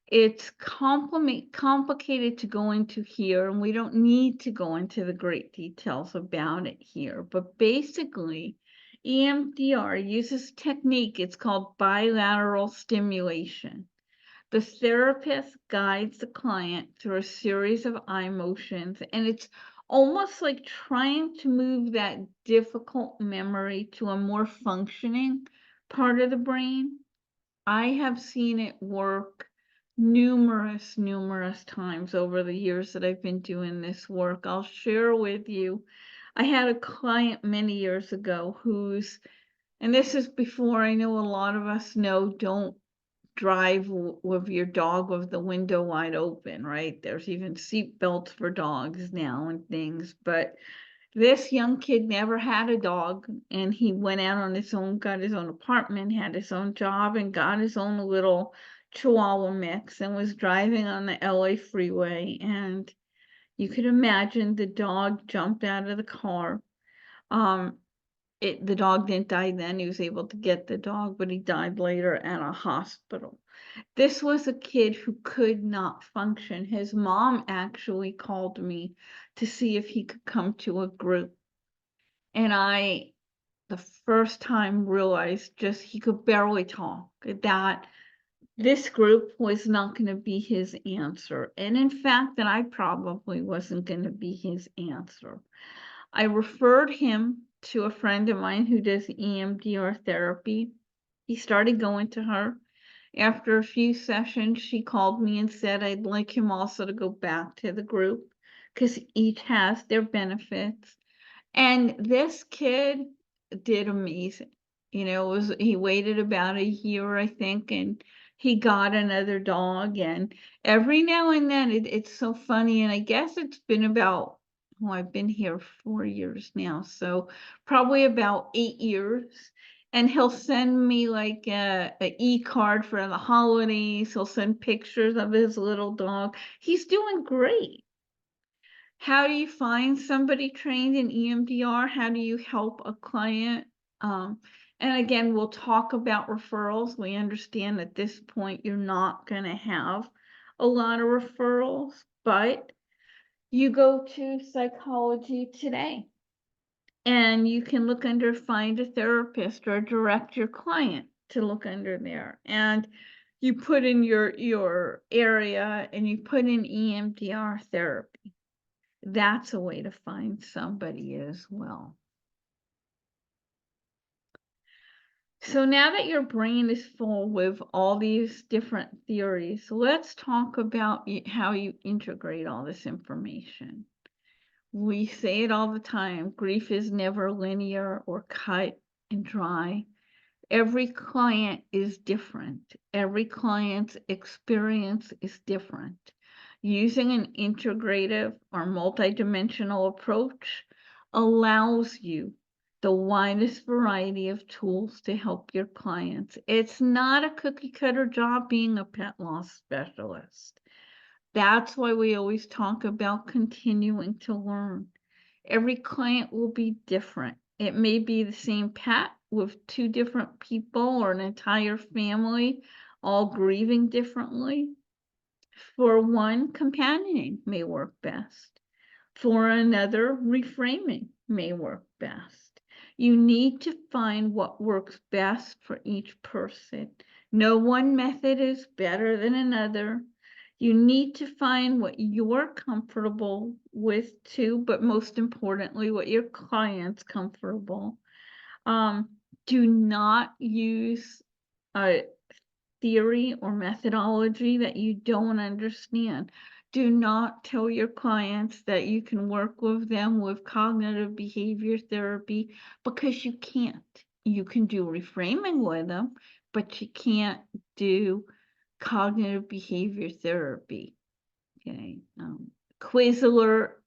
It's complicated to go into here, and we don't need to go into the great details about it here. But basically, EMDR uses technique, it's called bilateral stimulation. The therapist guides the client through a series of eye motions, and it's almost like trying to move that difficult memory to a more functioning part of the brain. I have seen it work numerous times over the years that I've been doing this work. I'll share with you, I had a client many years ago and this is before, I know a lot of us know, don't drive with your dog with the window wide open, right? There's even seat belts for dogs now and things, but this young kid never had a dog, and he went out on his own, got his own apartment, had his own job, and got his own little Chihuahua mix, and was driving on the LA freeway. And you could imagine the dog jumped out of the car. The dog didn't die then. He was able to get the dog, but he died later at a hospital. This was a kid who could not function. His mom actually called me to see if he could come to a group. And I, the first time, realized just he could barely talk, that this group was not going to be his answer. And in fact, that I probably wasn't going to be his answer. I referred him to a friend of mine who does EMDR therapy. He started going to her. After a few sessions, she called me and said, I'd like him also to go back to the group because each has their benefits. And this kid did amazing. You know, he waited about a year, I think, and he got another dog. And every now and then, it's so funny. And I guess it's been about, I've been here 4 years now, so probably about 8 years. And he'll send me like a e-card for the holidays. He'll send pictures of his little dog. He's doing great. How do you find somebody trained in EMDR? How do you help a client? And again, we'll talk about referrals. We understand at this point you're not going to have a lot of referrals, but you go to Psychology Today And you can look under find a therapist or direct your client to look under there. And you put in your area and you put in EMDR therapy. That's a way to find somebody as well. So now that your brain is full with all these different theories, let's talk about how you integrate all this information. We say it all the time, grief is never linear or cut and dry. Every client is different. Every client's experience is different. Using an integrative or multidimensional approach allows you the widest variety of tools to help your clients. It's not a cookie cutter job being a pet loss specialist. That's why we always talk about continuing to learn. Every client will be different. It may be the same pet with two different people or an entire family all grieving differently. For one, companioning may work best. For another, reframing may work best. You need to find what works best for each person. No one method is better than another. You need to find what you're comfortable with too, but most importantly, what your client's comfortable. Do not use a theory or methodology that you don't understand. Do not tell your clients that you can work with them with cognitive behavior therapy, because you can't. You can do reframing with them, but you can't do cognitive behavior therapy. Okay. Quiz alert,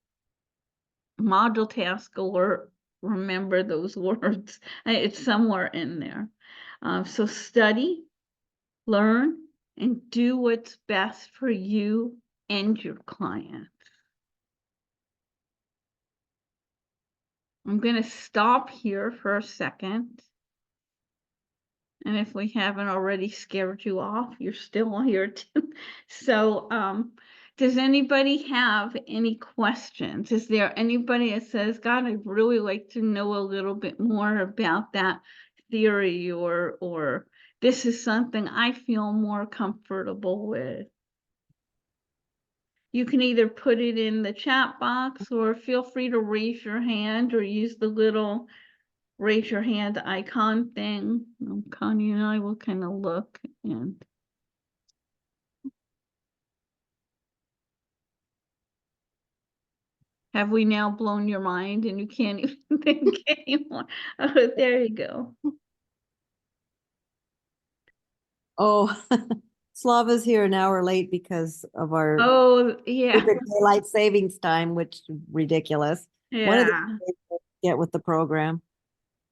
module task alert, remember those words. It's somewhere in there. So study, learn, and do what's best for you and your client. I'm going to stop here for a second. And if we haven't already scared you off, you're still here too. So, does anybody have any questions? Is there anybody that says, God, I'd really like to know a little bit more about that theory, or this is something I feel more comfortable with? You can either put it in the chat box or feel free to raise your hand or use the little raise your hand icon thing. Connie and I will kind of look and have we now blown your mind and you can't even think anymore? Oh, there you go. Oh, Slava's here an hour late because of our Oh, yeah, stupid daylight savings time, which is ridiculous. One of the yeah. things to get with the program.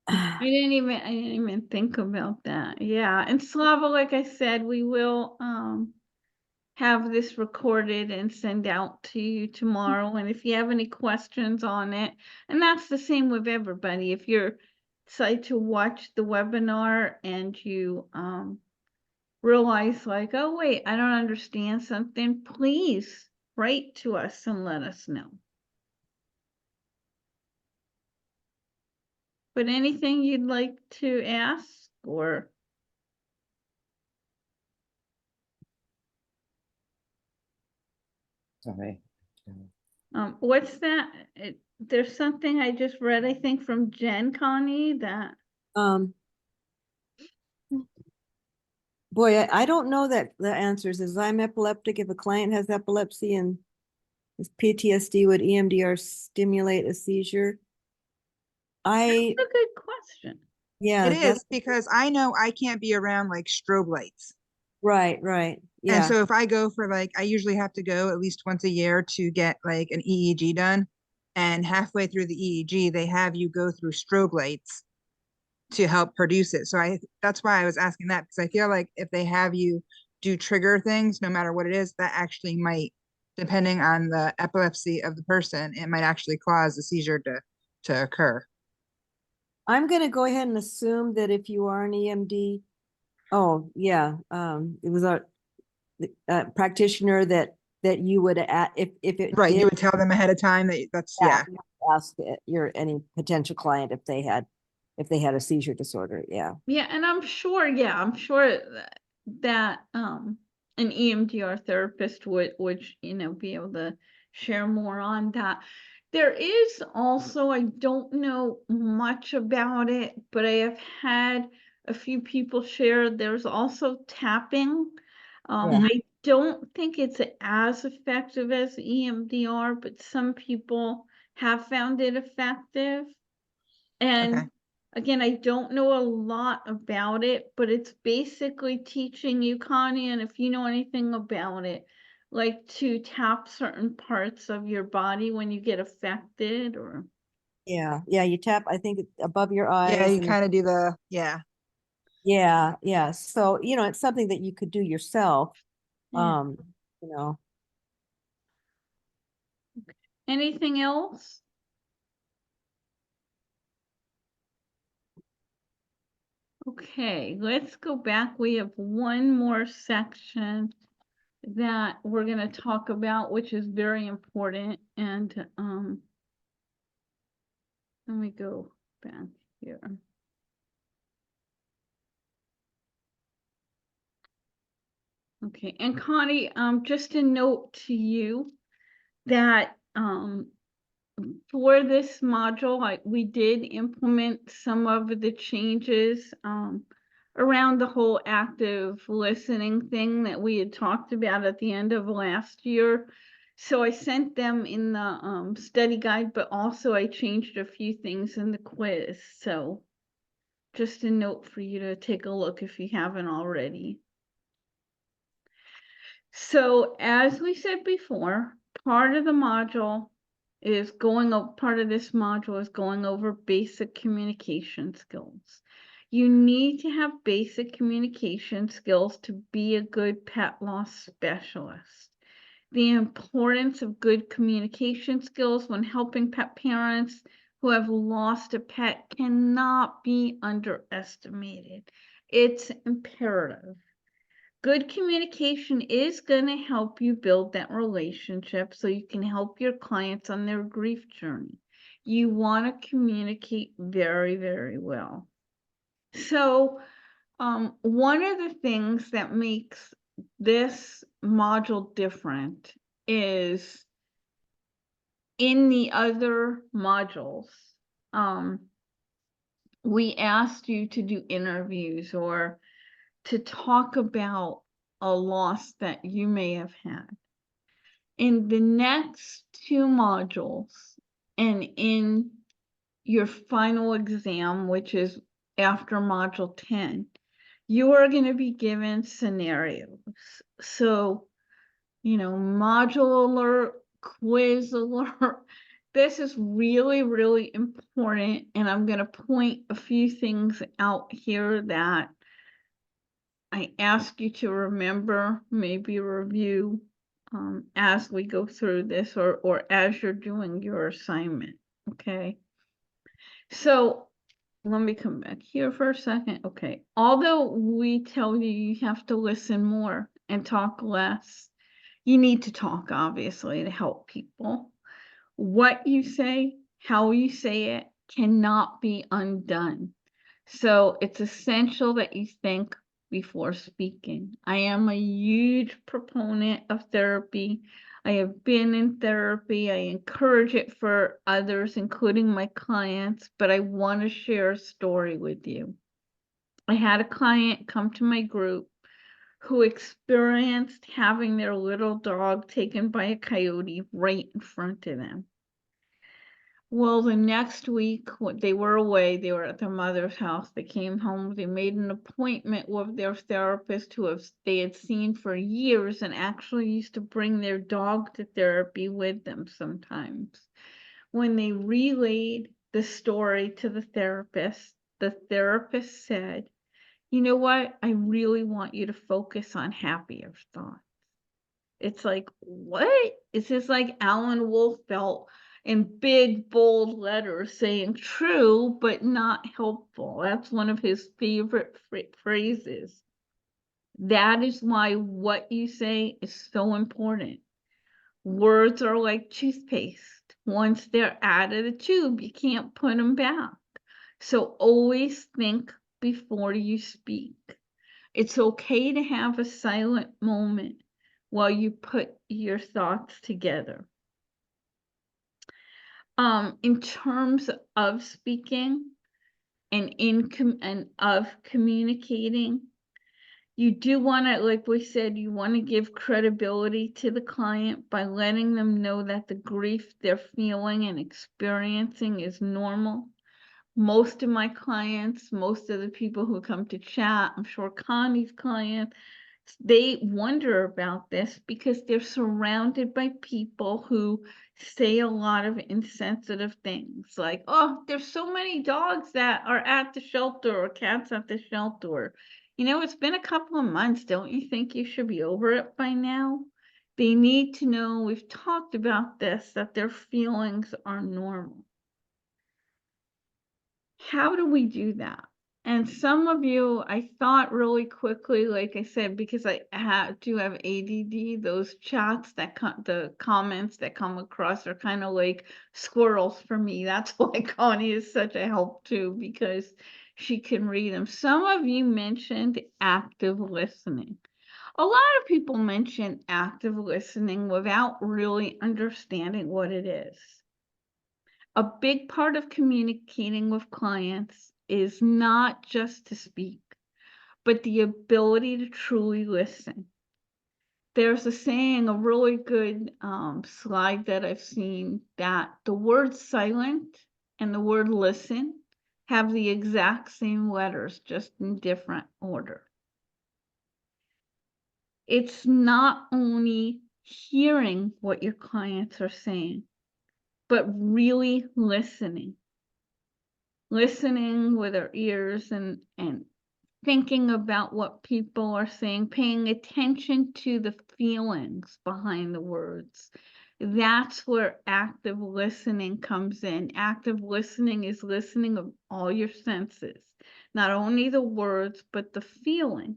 I didn't even think about that. Yeah, and Slava, like I said, we will have this recorded and send out to you tomorrow. And if you have any questions on it, and that's the same with everybody, if you're decided to watch the webinar and you realize like, oh wait, I don't understand something, please write to us and let us know. But anything you'd like to ask or? Sorry. What's that? There's something I just read, I think from Jen, Connie, that, Boy, I don't know that the answers is I'm epileptic. If a client has epilepsy and is PTSD, would EMDR stimulate a seizure? that's a good question. Yeah, It that's is, because I know I can't be around like strobe lights. right. And Yeah. so if I go for like, I usually have to go at least once a year to get like an EEG done. And halfway through the EEG, they have you go through strobe lights to help produce it. So that's why I was asking that, because I feel like if they have you do trigger things, no matter what it is, that actually might, depending on the epilepsy of the person, it might actually cause the seizure to occur. I'm gonna go ahead and assume that if you are an EMD, oh, yeah, it was a practitioner that you would if it Right, you did, would tell them ahead of time that that's, yeah. ask any potential client if they had a seizure disorder. Yeah. Yeah, and I'm sure that an EMDR therapist would be able to share more on that. There is also, I don't know much about it, but I have had a few people share, there's also tapping. Yeah. I don't think it's as effective as EMDR, but some people have found it effective. And Okay. again, I don't know a lot about it, but it's basically teaching you, Connie, and if you know anything about it, like to tap certain parts of your body when you get affected or Yeah. Yeah. You tap, I think, above your Yeah, eyes. you And kind of do the, yeah. yeah. Yeah. So, it's something that you could do yourself. yeah. You know, Anything else? Okay, let's go back. We have one more section that we're going to talk about, which is very important. And let me go back here. Okay, and Connie, just a note to you that for this module, we did implement some of the changes around the whole active listening thing that we had talked about at the end of last year. So I sent them in the study guide, but also I changed a few things in the quiz. So just a note for you to take a look if you haven't already. So as we said before, part of this module is going over basic communication skills. You need to have basic communication skills to be a good pet loss specialist. The importance of good communication skills when helping pet parents who have lost a pet cannot be underestimated. It's imperative. Good communication is going to help you build that relationship so you can help your clients on their grief journey. You want to communicate very, very well. So, one of the things that makes this module different is in the other modules, we asked you to do interviews or to talk about a loss that you may have had. In the next two modules and in your final exam, which is after module 10, you are going to be given scenarios. So, module alert, quiz alert. This is really, really important. And I'm going to point a few things out here that I ask you to remember, maybe review as we go through this or as you're doing your assignment, okay? So let me come back here for a second. Okay, although we tell you you have to listen more and talk less, you need to talk, obviously, to help people. What you say, how you say it, cannot be undone. So it's essential that you think before speaking. I am a huge proponent of therapy. I have been in therapy. I encourage it for others, including my clients, but I want to share a story with you. I had a client come to my group who experienced having their little dog taken by a coyote right in front of them. Well, the next week, they were away, they were at their mother's house. They came home, they made an appointment with their therapist who they had seen for years and actually used to bring their dog to therapy with them sometimes. When they relayed the story to the therapist said, "You know what? I really want you to focus on happier thoughts." It's like, what? It's just like Alan Wolf felt in big, bold letters saying true, but not helpful. That's one of his favorite phrases. That is why what you say is so important. Words are like toothpaste. Once they're out of the tube, you can't put them back. So always think before you speak. It's okay to have a silent moment while you put your thoughts together. In terms of speaking and of communicating, you do want to, like we said, you want to give credibility to the client by letting them know that the grief they're feeling and experiencing is normal. Most of my clients, most of the people who come to chat, I'm sure Connie's clients, they wonder about this because they're surrounded by people who say a lot of insensitive things like, oh, there's so many dogs that are at the shelter or cats at the shelter. You know, it's been a couple of months. Don't you think you should be over it by now? They need to know, we've talked about this, that their feelings are normal. How do we do that? And some of you, I thought really quickly, like I said, because I do have ADD, those chats that the comments that come across are kind of like squirrels for me. That's why Connie is such a help too, because she can read them. Some of you mentioned active listening. A lot of people mention active listening without really understanding what it is. A big part of communicating with clients is not just to speak, but the ability to truly listen. There's a saying, a really good slide that I've seen, that the word silent and the word listen have the exact same letters, just in different order. It's not only hearing what your clients are saying, but really listening with our ears and thinking about what people are saying, paying attention to the feelings behind the words. That's where active listening comes in. Active listening is listening of all your senses, not only the words, but the feeling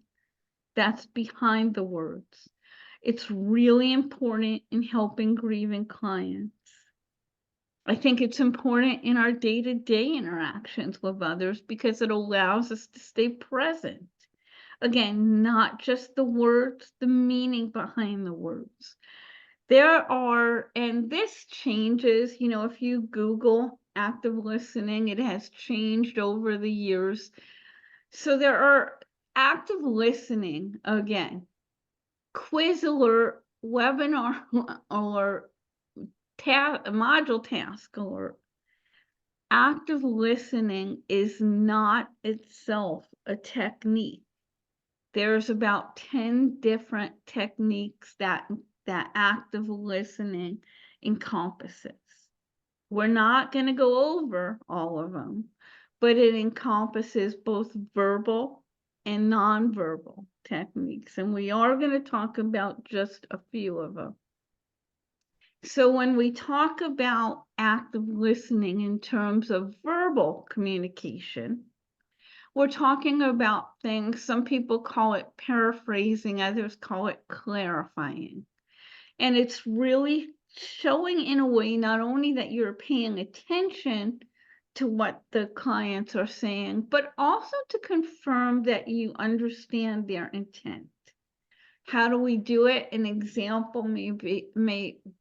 that's behind the words. It's really important in helping grieving clients. I think it's important in our day-to-day interactions with others because it allows us to stay present. Again, not just the words, the meaning behind the words. And this changes, you know, if you Google active listening, it has changed over the years. So there are active listening, again, quiz alert, webinar alert, module task alert. Active listening is not itself a technique. There's about 10 different techniques that active listening encompasses. We're not going to go over all of them, but it encompasses both verbal and nonverbal techniques, and we are going to talk about just a few of them. So when we talk about active listening in terms of verbal communication, we're talking about things, some people call it paraphrasing, others call it clarifying. And it's really showing in a way not only that you're paying attention to what the clients are saying, but also to confirm that you understand their intent. How do we do it? An example may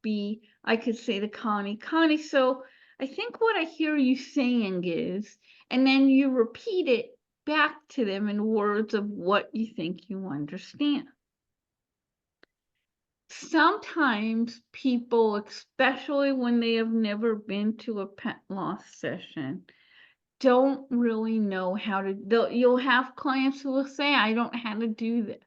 be, I could say to Connie, so I think what I hear you saying is, and then you repeat it back to them in words of what you think you understand. Sometimes people, especially when they have never been to a pet loss session, don't really know how to, you'll have clients who will say, I don't know how to do this.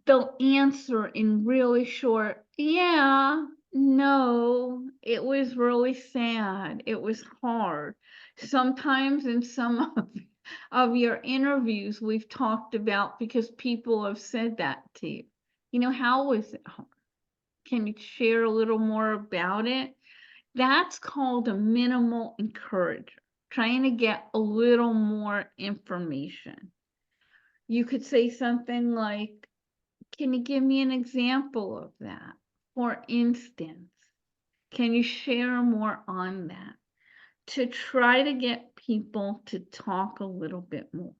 They'll answer in really short, yeah, no, it was really sad. It was hard. Sometimes in some of your interviews, we've talked about, because people have said that to you, you know, how was it hard? Can you share a little more about it? That's called a minimal encourager, trying to get a little more information. You could say something like, can you give me an example of that? for instance, can you share more on that to try to get people to talk a little bit more?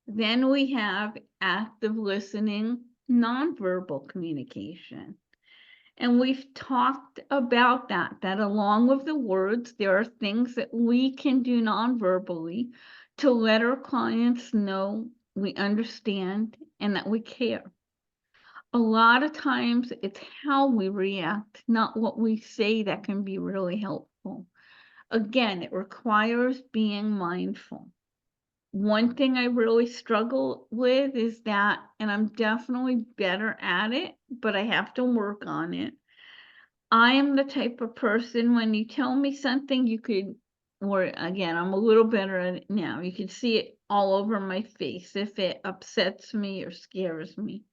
Then we have active listening, nonverbal communication. And we've talked about that along with the words, there are things that we can do nonverbally to let our clients know we understand and that we care. A lot of times it's how we react, not what we say, that can be really helpful. Again, it requires being mindful. One thing I really struggle with is that, and I'm definitely better at it, but I have to work on it. I am the type of person, when you tell me something, you could, or again, I'm a little better at it now. You can see it all over my face if it upsets me or scares me.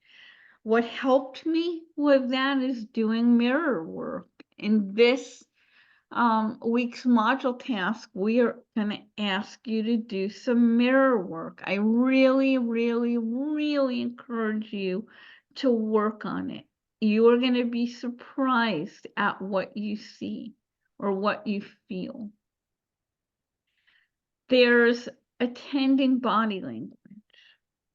What helped me with that is doing mirror work. In this week's module task, we are going to ask you to do some mirror work. I really, really, really encourage you to work on it. You are going to be surprised at what you see or what you feel. There's attending body language.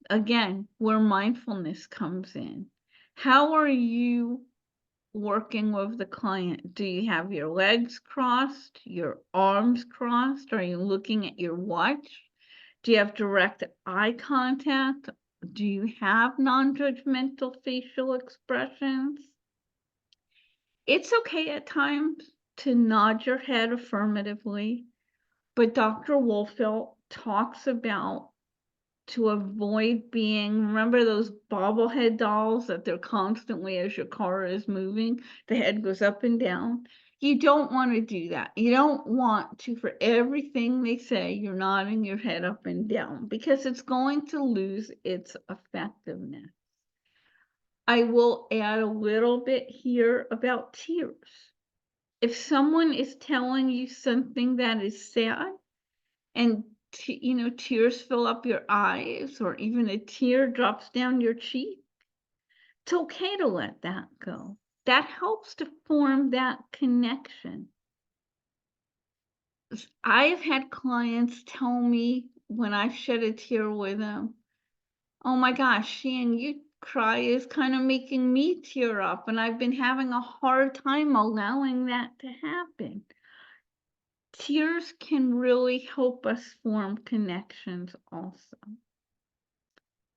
Again, where mindfulness comes in. How are you working with the client? Do you have your legs crossed, your arms crossed? Are you looking at your watch? Do you have direct eye contact? Do you have non-judgmental facial expressions? It's okay at times to nod your head affirmatively, but Dr. Wolfelt talks about to avoid being, remember those bobblehead dolls that they're constantly, as your car is moving, the head goes up and down. You don't want to do that. You don't want to, for everything they say, you're nodding your head up and down, because it's going to lose its effectiveness. I will add a little bit here about tears. If someone is telling you something that is sad, and tears fill up your eyes, or even a tear drops down your cheek, it's okay to let that go. That helps to form that connection. I've had clients tell me when I've shed a tear with them, oh my gosh, Shan, you cry is kind of making me tear up, and I've been having a hard time allowing that to happen. Tears can really help us form connections also.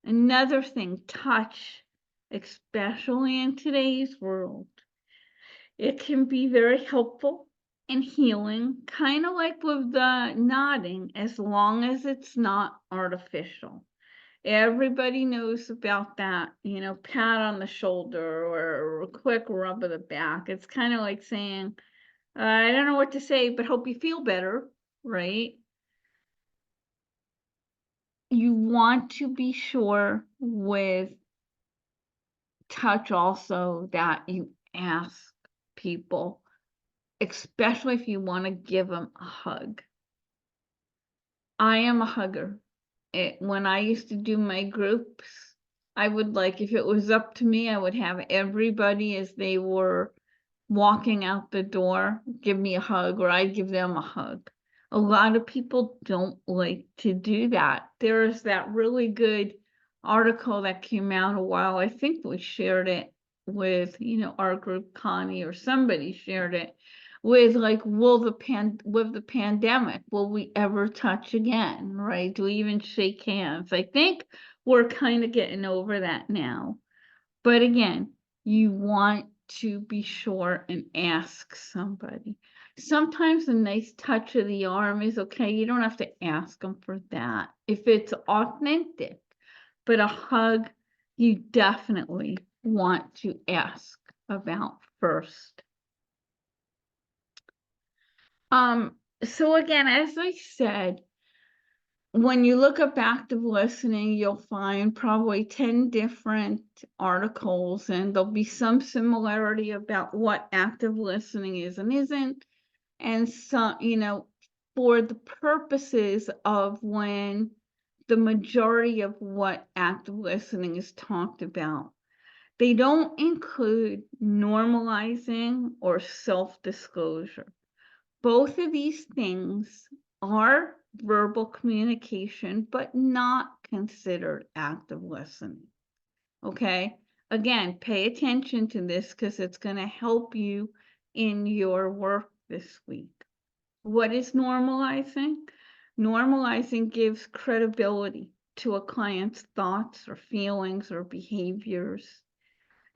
Another thing, touch, especially in today's world. It can be very helpful and healing, kind of like with the nodding, as long as it's not artificial. Everybody knows about that, pat on the shoulder or a quick rub of the back. It's kind of like saying, I don't know what to say, but hope you feel better, right? You want to be sure with touch also that you ask people, especially if you want to give them a hug. I am a hugger. When I used to do my groups, I would, if it was up to me, I would have everybody, as they were walking out the door, give me a hug, or I'd give them a hug. A lot of people don't like to do that. There's that really good article that came out a while, I think we shared it with, our group, Connie, or somebody shared it, with with the pandemic, will we ever touch again, right? Do we even shake hands? I think we're kind of getting over that now. But again, you want to be sure and ask somebody. Sometimes a nice touch of the arm is okay. You don't have to ask them for that if it's authentic. But a hug, you definitely want to ask about first. So again, as I said, when you look up active listening, you'll find probably 10 different articles, and there'll be some similarity about what active listening is and isn't. And some, for the purposes of when the majority of what active listening is talked about, They don't include normalizing or self-disclosure. Both of these things are verbal communication, but not considered active listening. Okay? Again, pay attention to this because it's going to help you in your work this week. What is normalizing? Normalizing gives credibility to a client's thoughts or feelings or behaviors.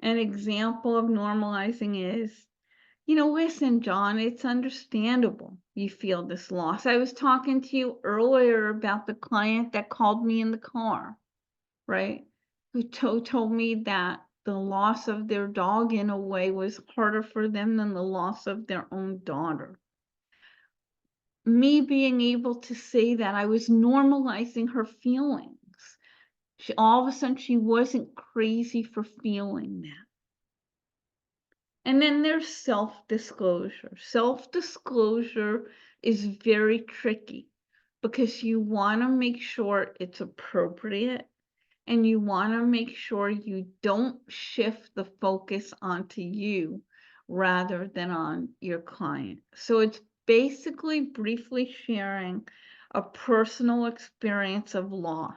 An example of normalizing is, listen, John, it's understandable you feel this loss. I was talking to you earlier about the client that called me in the car, right? Who told me that the loss of their dog in a way was harder for them than the loss of their own daughter. Me being able to say that, I was normalizing her feelings. All of a sudden, she wasn't crazy for feeling that. And then there's self-disclosure. Self-disclosure is very tricky because you want to make sure it's appropriate and you want to make sure you don't shift the focus onto you rather than on your client. So it's basically briefly sharing a personal experience of loss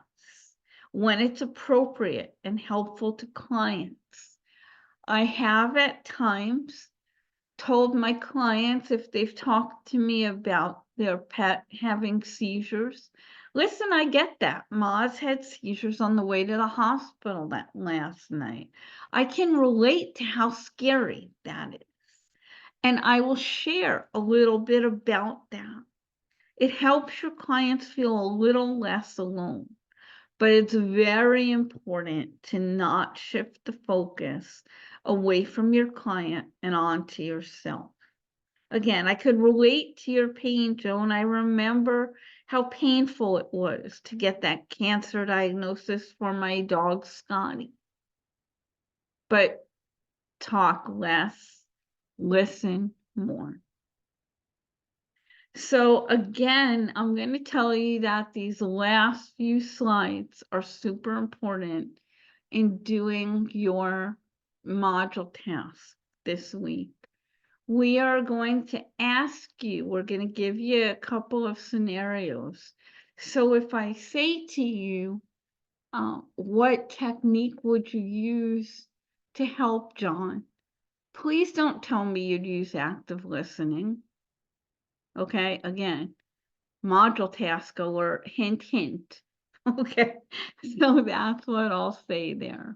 when it's appropriate and helpful to clients. I have at times told my clients if they've talked to me about their pet having seizures, listen, I get that. Maz had seizures on the way to the hospital that last night. I can relate to how scary that is. And I will share a little bit about that. It helps your clients feel a little less alone. But it's very important to not shift the focus away from your client and onto yourself. Again, I could relate to your pain, Joan. I remember how painful it was to get that cancer diagnosis for my dog, Scotty. But talk less, listen more. So again, I'm going to tell you that these last few slides are super important in doing your module task this week. We are going to ask you, we're going to give you a couple of scenarios. So if I say to you, what technique would you use to help John? Please don't tell me you'd use active listening. Okay, again, module task alert, hint, hint. Okay, so that's what I'll say there.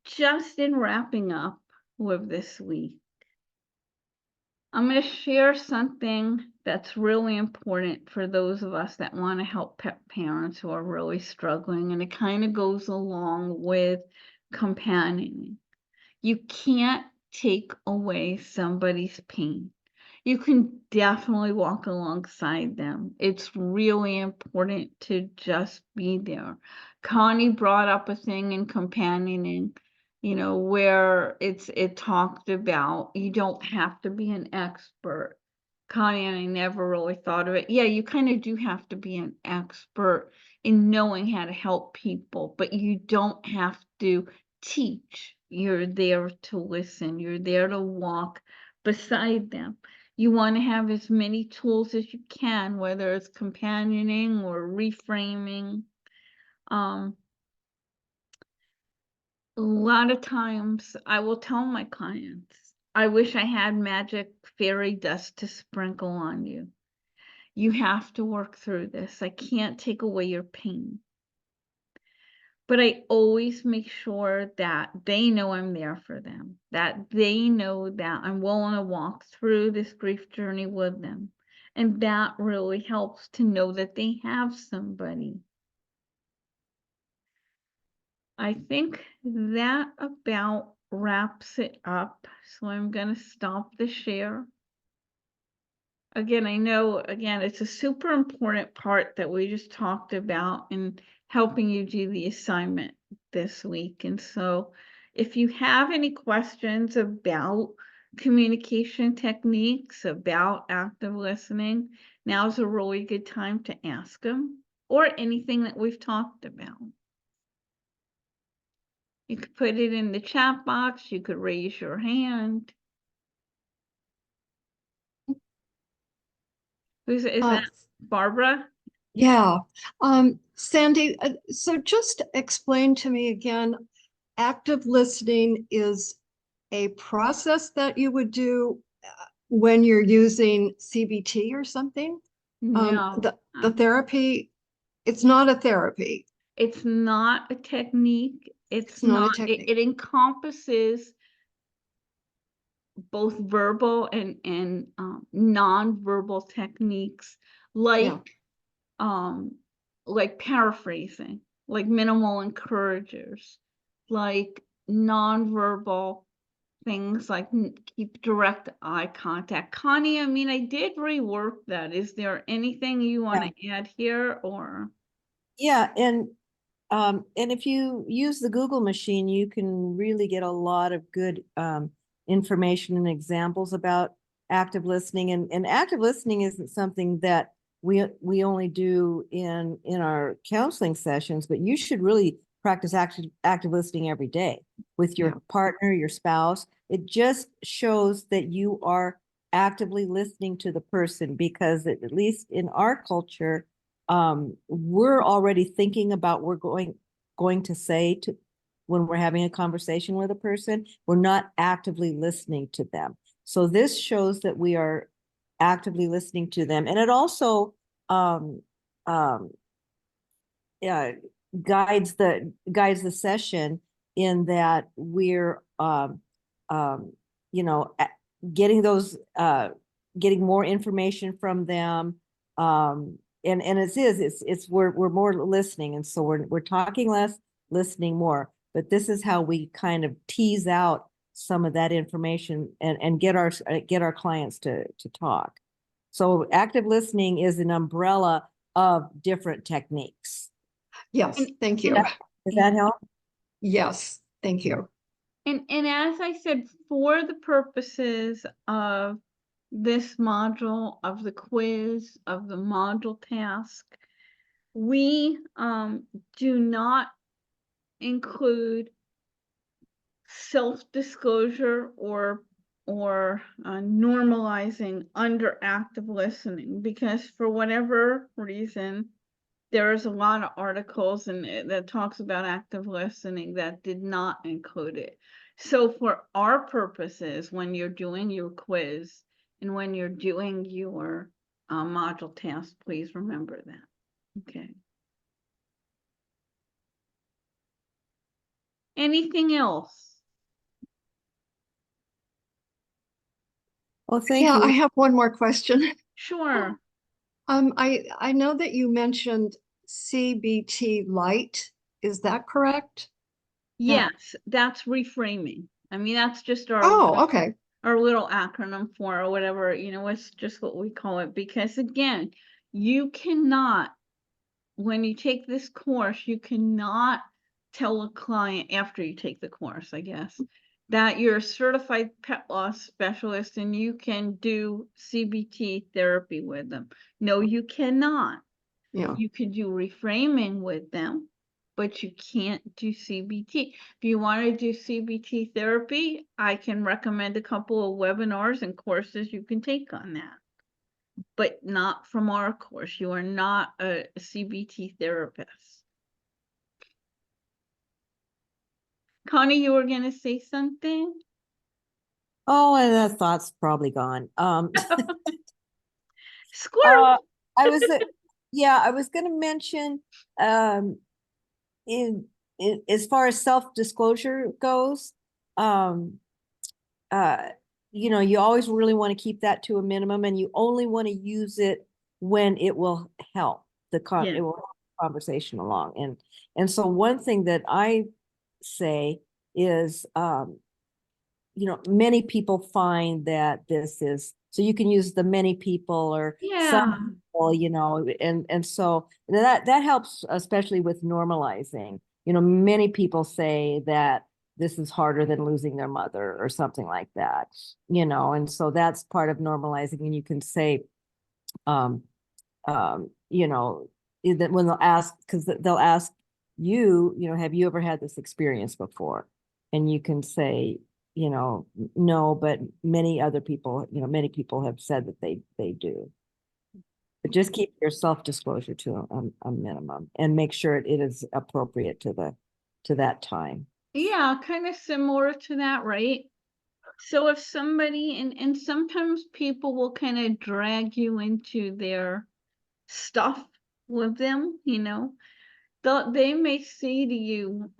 Just in wrapping up with this week, I'm going to share something that's really important for those of us that want to help pet parents who are really struggling, and it kind of goes along with companioning. You can't take away somebody's pain. You can definitely walk alongside them. It's really important to just be there. Connie brought up a thing in companioning, where it talked about you don't have to be an expert. Connie and I never really thought of it. Yeah, you kind of do have to be an expert in knowing how to help people, but you don't have to teach. You're there to listen. You're there to walk beside them. You want to have as many tools as you can, whether it's companioning or reframing. A lot of times I will tell my clients, I wish I had magic fairy dust to sprinkle on you. You have to work through this. I can't take away your pain. But I always make sure that they know I'm there for them, that they know that I'm willing to walk through this grief journey with them. And that really helps to know that they have somebody. I think that about wraps it up. So I'm going to stop the share. Again, I know, it's a super important part that we just talked about in helping you do the assignment this week. And so if you have any questions about communication techniques, about active listening, now's a really good time to ask them, or anything that we've talked about. You could put it in the chat box, you could raise your hand. Is that Barbara? Yeah. Sandy, so just explain to me again, active listening is a process that you would do when you're using CBT or something? No, The therapy, it's not a therapy. it's not a technique. It's not a not, technique. it encompasses both verbal and non-verbal techniques like paraphrasing, like minimal encouragers, like non-verbal things like keep direct eye contact. Connie, I mean, I did rework that. Is there anything you want to add here or? Yeah, and if you use the Google machine, you can really get a lot of good information and examples about active listening. And active listening isn't something that we only do in our counseling sessions, but you should really practice active listening every day with your partner, your spouse. It just shows that you are actively listening to the person, because at least in our culture, we're already thinking about we're going to say to when we're having a conversation with a person. We're not actively listening to them. So this shows that we are actively listening to them, and it also guides the session in that we're you know, getting those getting more information from them, and it's we're more listening, and so we're talking less, listening more. But this is how we kind of tease out some of that information and get our clients to talk. So active listening is an umbrella of different techniques. Yes, thank you. Does that help? Yes, thank you. And as I said, for the purposes of this module, of the quiz, of the module task, we do not include self-disclosure or normalizing under active listening, because for whatever reason, there's a lot of articles and that talks about active listening that did not include it. So for our purposes, when you're doing your quiz and when you're doing your module task, please remember that. Okay. Anything else? Oh, thank you. I have one more question. Sure. I know that you mentioned CBT Light. Is that correct? Yes, that's reframing. I mean, that's just our Okay. our little acronym for or whatever, you know, it's just what we call it. Because again, you cannot, when you take this course, you cannot tell a client after you take the course, I guess, that you're a certified pet loss specialist and you can do CBT therapy with them. No, you cannot. Yeah. You could do reframing with them, but you can't do CBT. If you want to do CBT therapy, I can recommend a couple of webinars and courses you can take on that, but not from our course. You are not a CBT therapist. Connie, you were going to say something? Oh, and that thought's probably gone. Squirrel. I was going to mention, in as far as self-disclosure goes, you know, you always really want to keep that to a minimum, and you only want to use it when it will help it will help the conversation along. And so one thing that I say is, you know, many people find that this is, so you can use the many people or some people, you know, and so that helps, especially with normalizing. You know, many people say that this is harder than losing their mother or something like that, you know, and so that's part of normalizing. And you can say, you know, that when they'll ask, because they'll ask, have you ever had this experience before? And you can say, no, but many other people, many people have said that they do. But just keep your self-disclosure to a minimum and make sure it is appropriate to that time. Yeah, kind of similar to that, right? So if somebody, and sometimes people will kind of drag you into their stuff with them, they may say to you,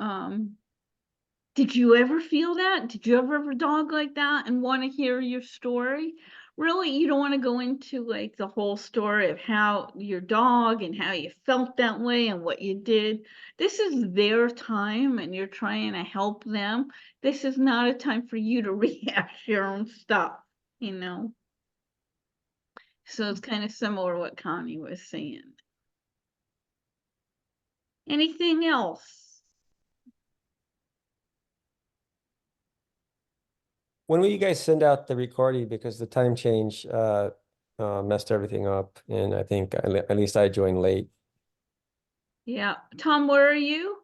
did you ever feel that? Did you ever have a dog like that and want to hear your story? Really, you don't want to go into like the whole story of how your dog and how you felt that way and what you did. This is their time and you're trying to help them. This is not a time for you to rehash your own stuff, So it's kind of similar to what Connie was saying. Anything else? When will you guys send out the recording? Because the time change messed everything up, and I think at least I joined late. Yeah. Tom, where are you?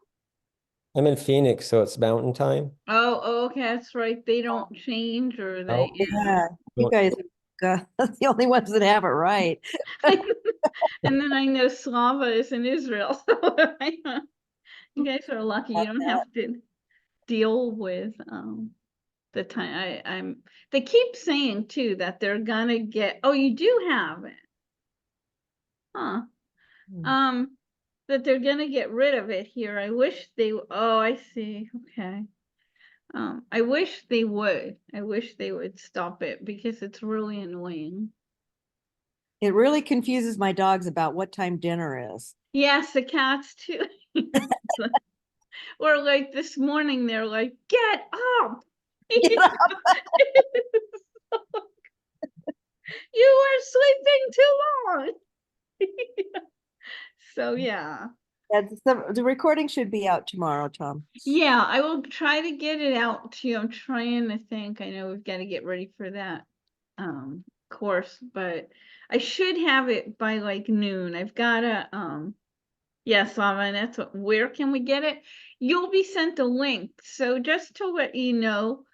I'm in Phoenix, so it's Mountain Time. Oh, okay, that's right. They don't change or they, Yeah, you Well- guys are the only ones that have it right. And then I know Slava is in Israel, so you guys are lucky. You don't have to deal with the time. They keep saying too that they're gonna get. Oh, you do have it, huh? Hmm. That they're gonna get rid of it here. I wish they. Oh, I see. Okay. I wish they would. I wish they would stop it because it's really annoying. It really confuses my dogs about what time dinner is. Yes, the cats too. Or like this morning, they're like, "Get up! You were sleeping too long." So yeah. The recording should be out tomorrow, Tom. Yeah, I will try to get it out to you. I'm trying to think. I know we've got to get ready for that course, but I should have it by like noon. I've gotta yes, Lava, and that's where can we get it? You'll be sent a link. So just to let you know,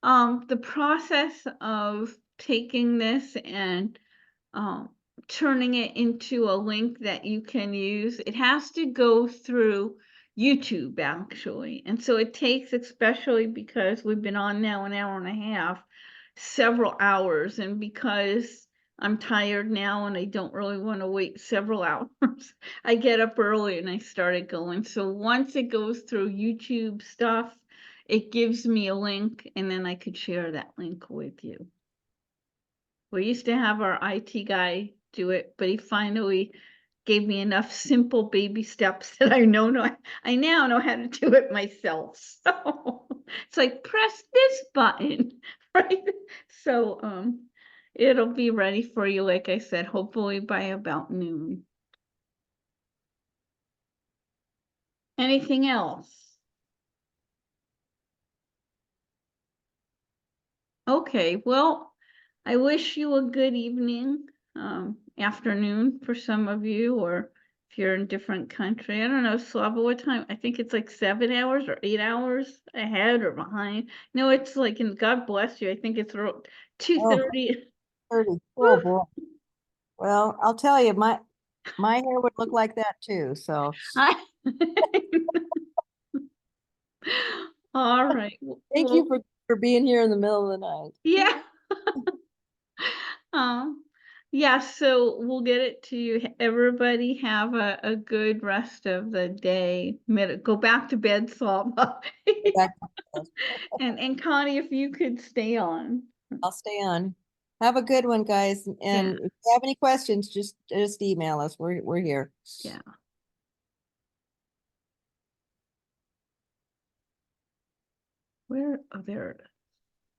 the process of taking this and turning it into a link that you can use, it has to go through YouTube actually. And so it takes, especially because we've been on now an hour and a half, several hours. And because I'm tired now and I don't really want to wait several hours, I get up early and I started going. So once it goes through YouTube stuff, it gives me a link and then I could share that link with you. We used to have our IT guy do it, but he finally gave me enough simple baby steps that I now know how to do it myself. So it's like press this button, right? So it'll be ready for you, like I said, hopefully by about noon. Anything else? Okay, well, I wish you a good evening, afternoon for some of you, or if you're in a different country. I don't know, Slava, what time? I think it's like 7 hours or 8 hours ahead or behind. No, it's like, and God bless you, I think it's 2:30. 30. Oh, boy. Well, I'll tell you, my hair would look like that too. So All right. thank you for being here in the middle of the night. Yeah. Yeah, so we'll get it to you. Everybody have a good rest of the day. Go back to bed, Slava. Back- And Connie, if you could stay on. I'll stay on. Have a good one, guys. And if you have any questions, just email us. We're here. Yeah. Where? Oh, there it is.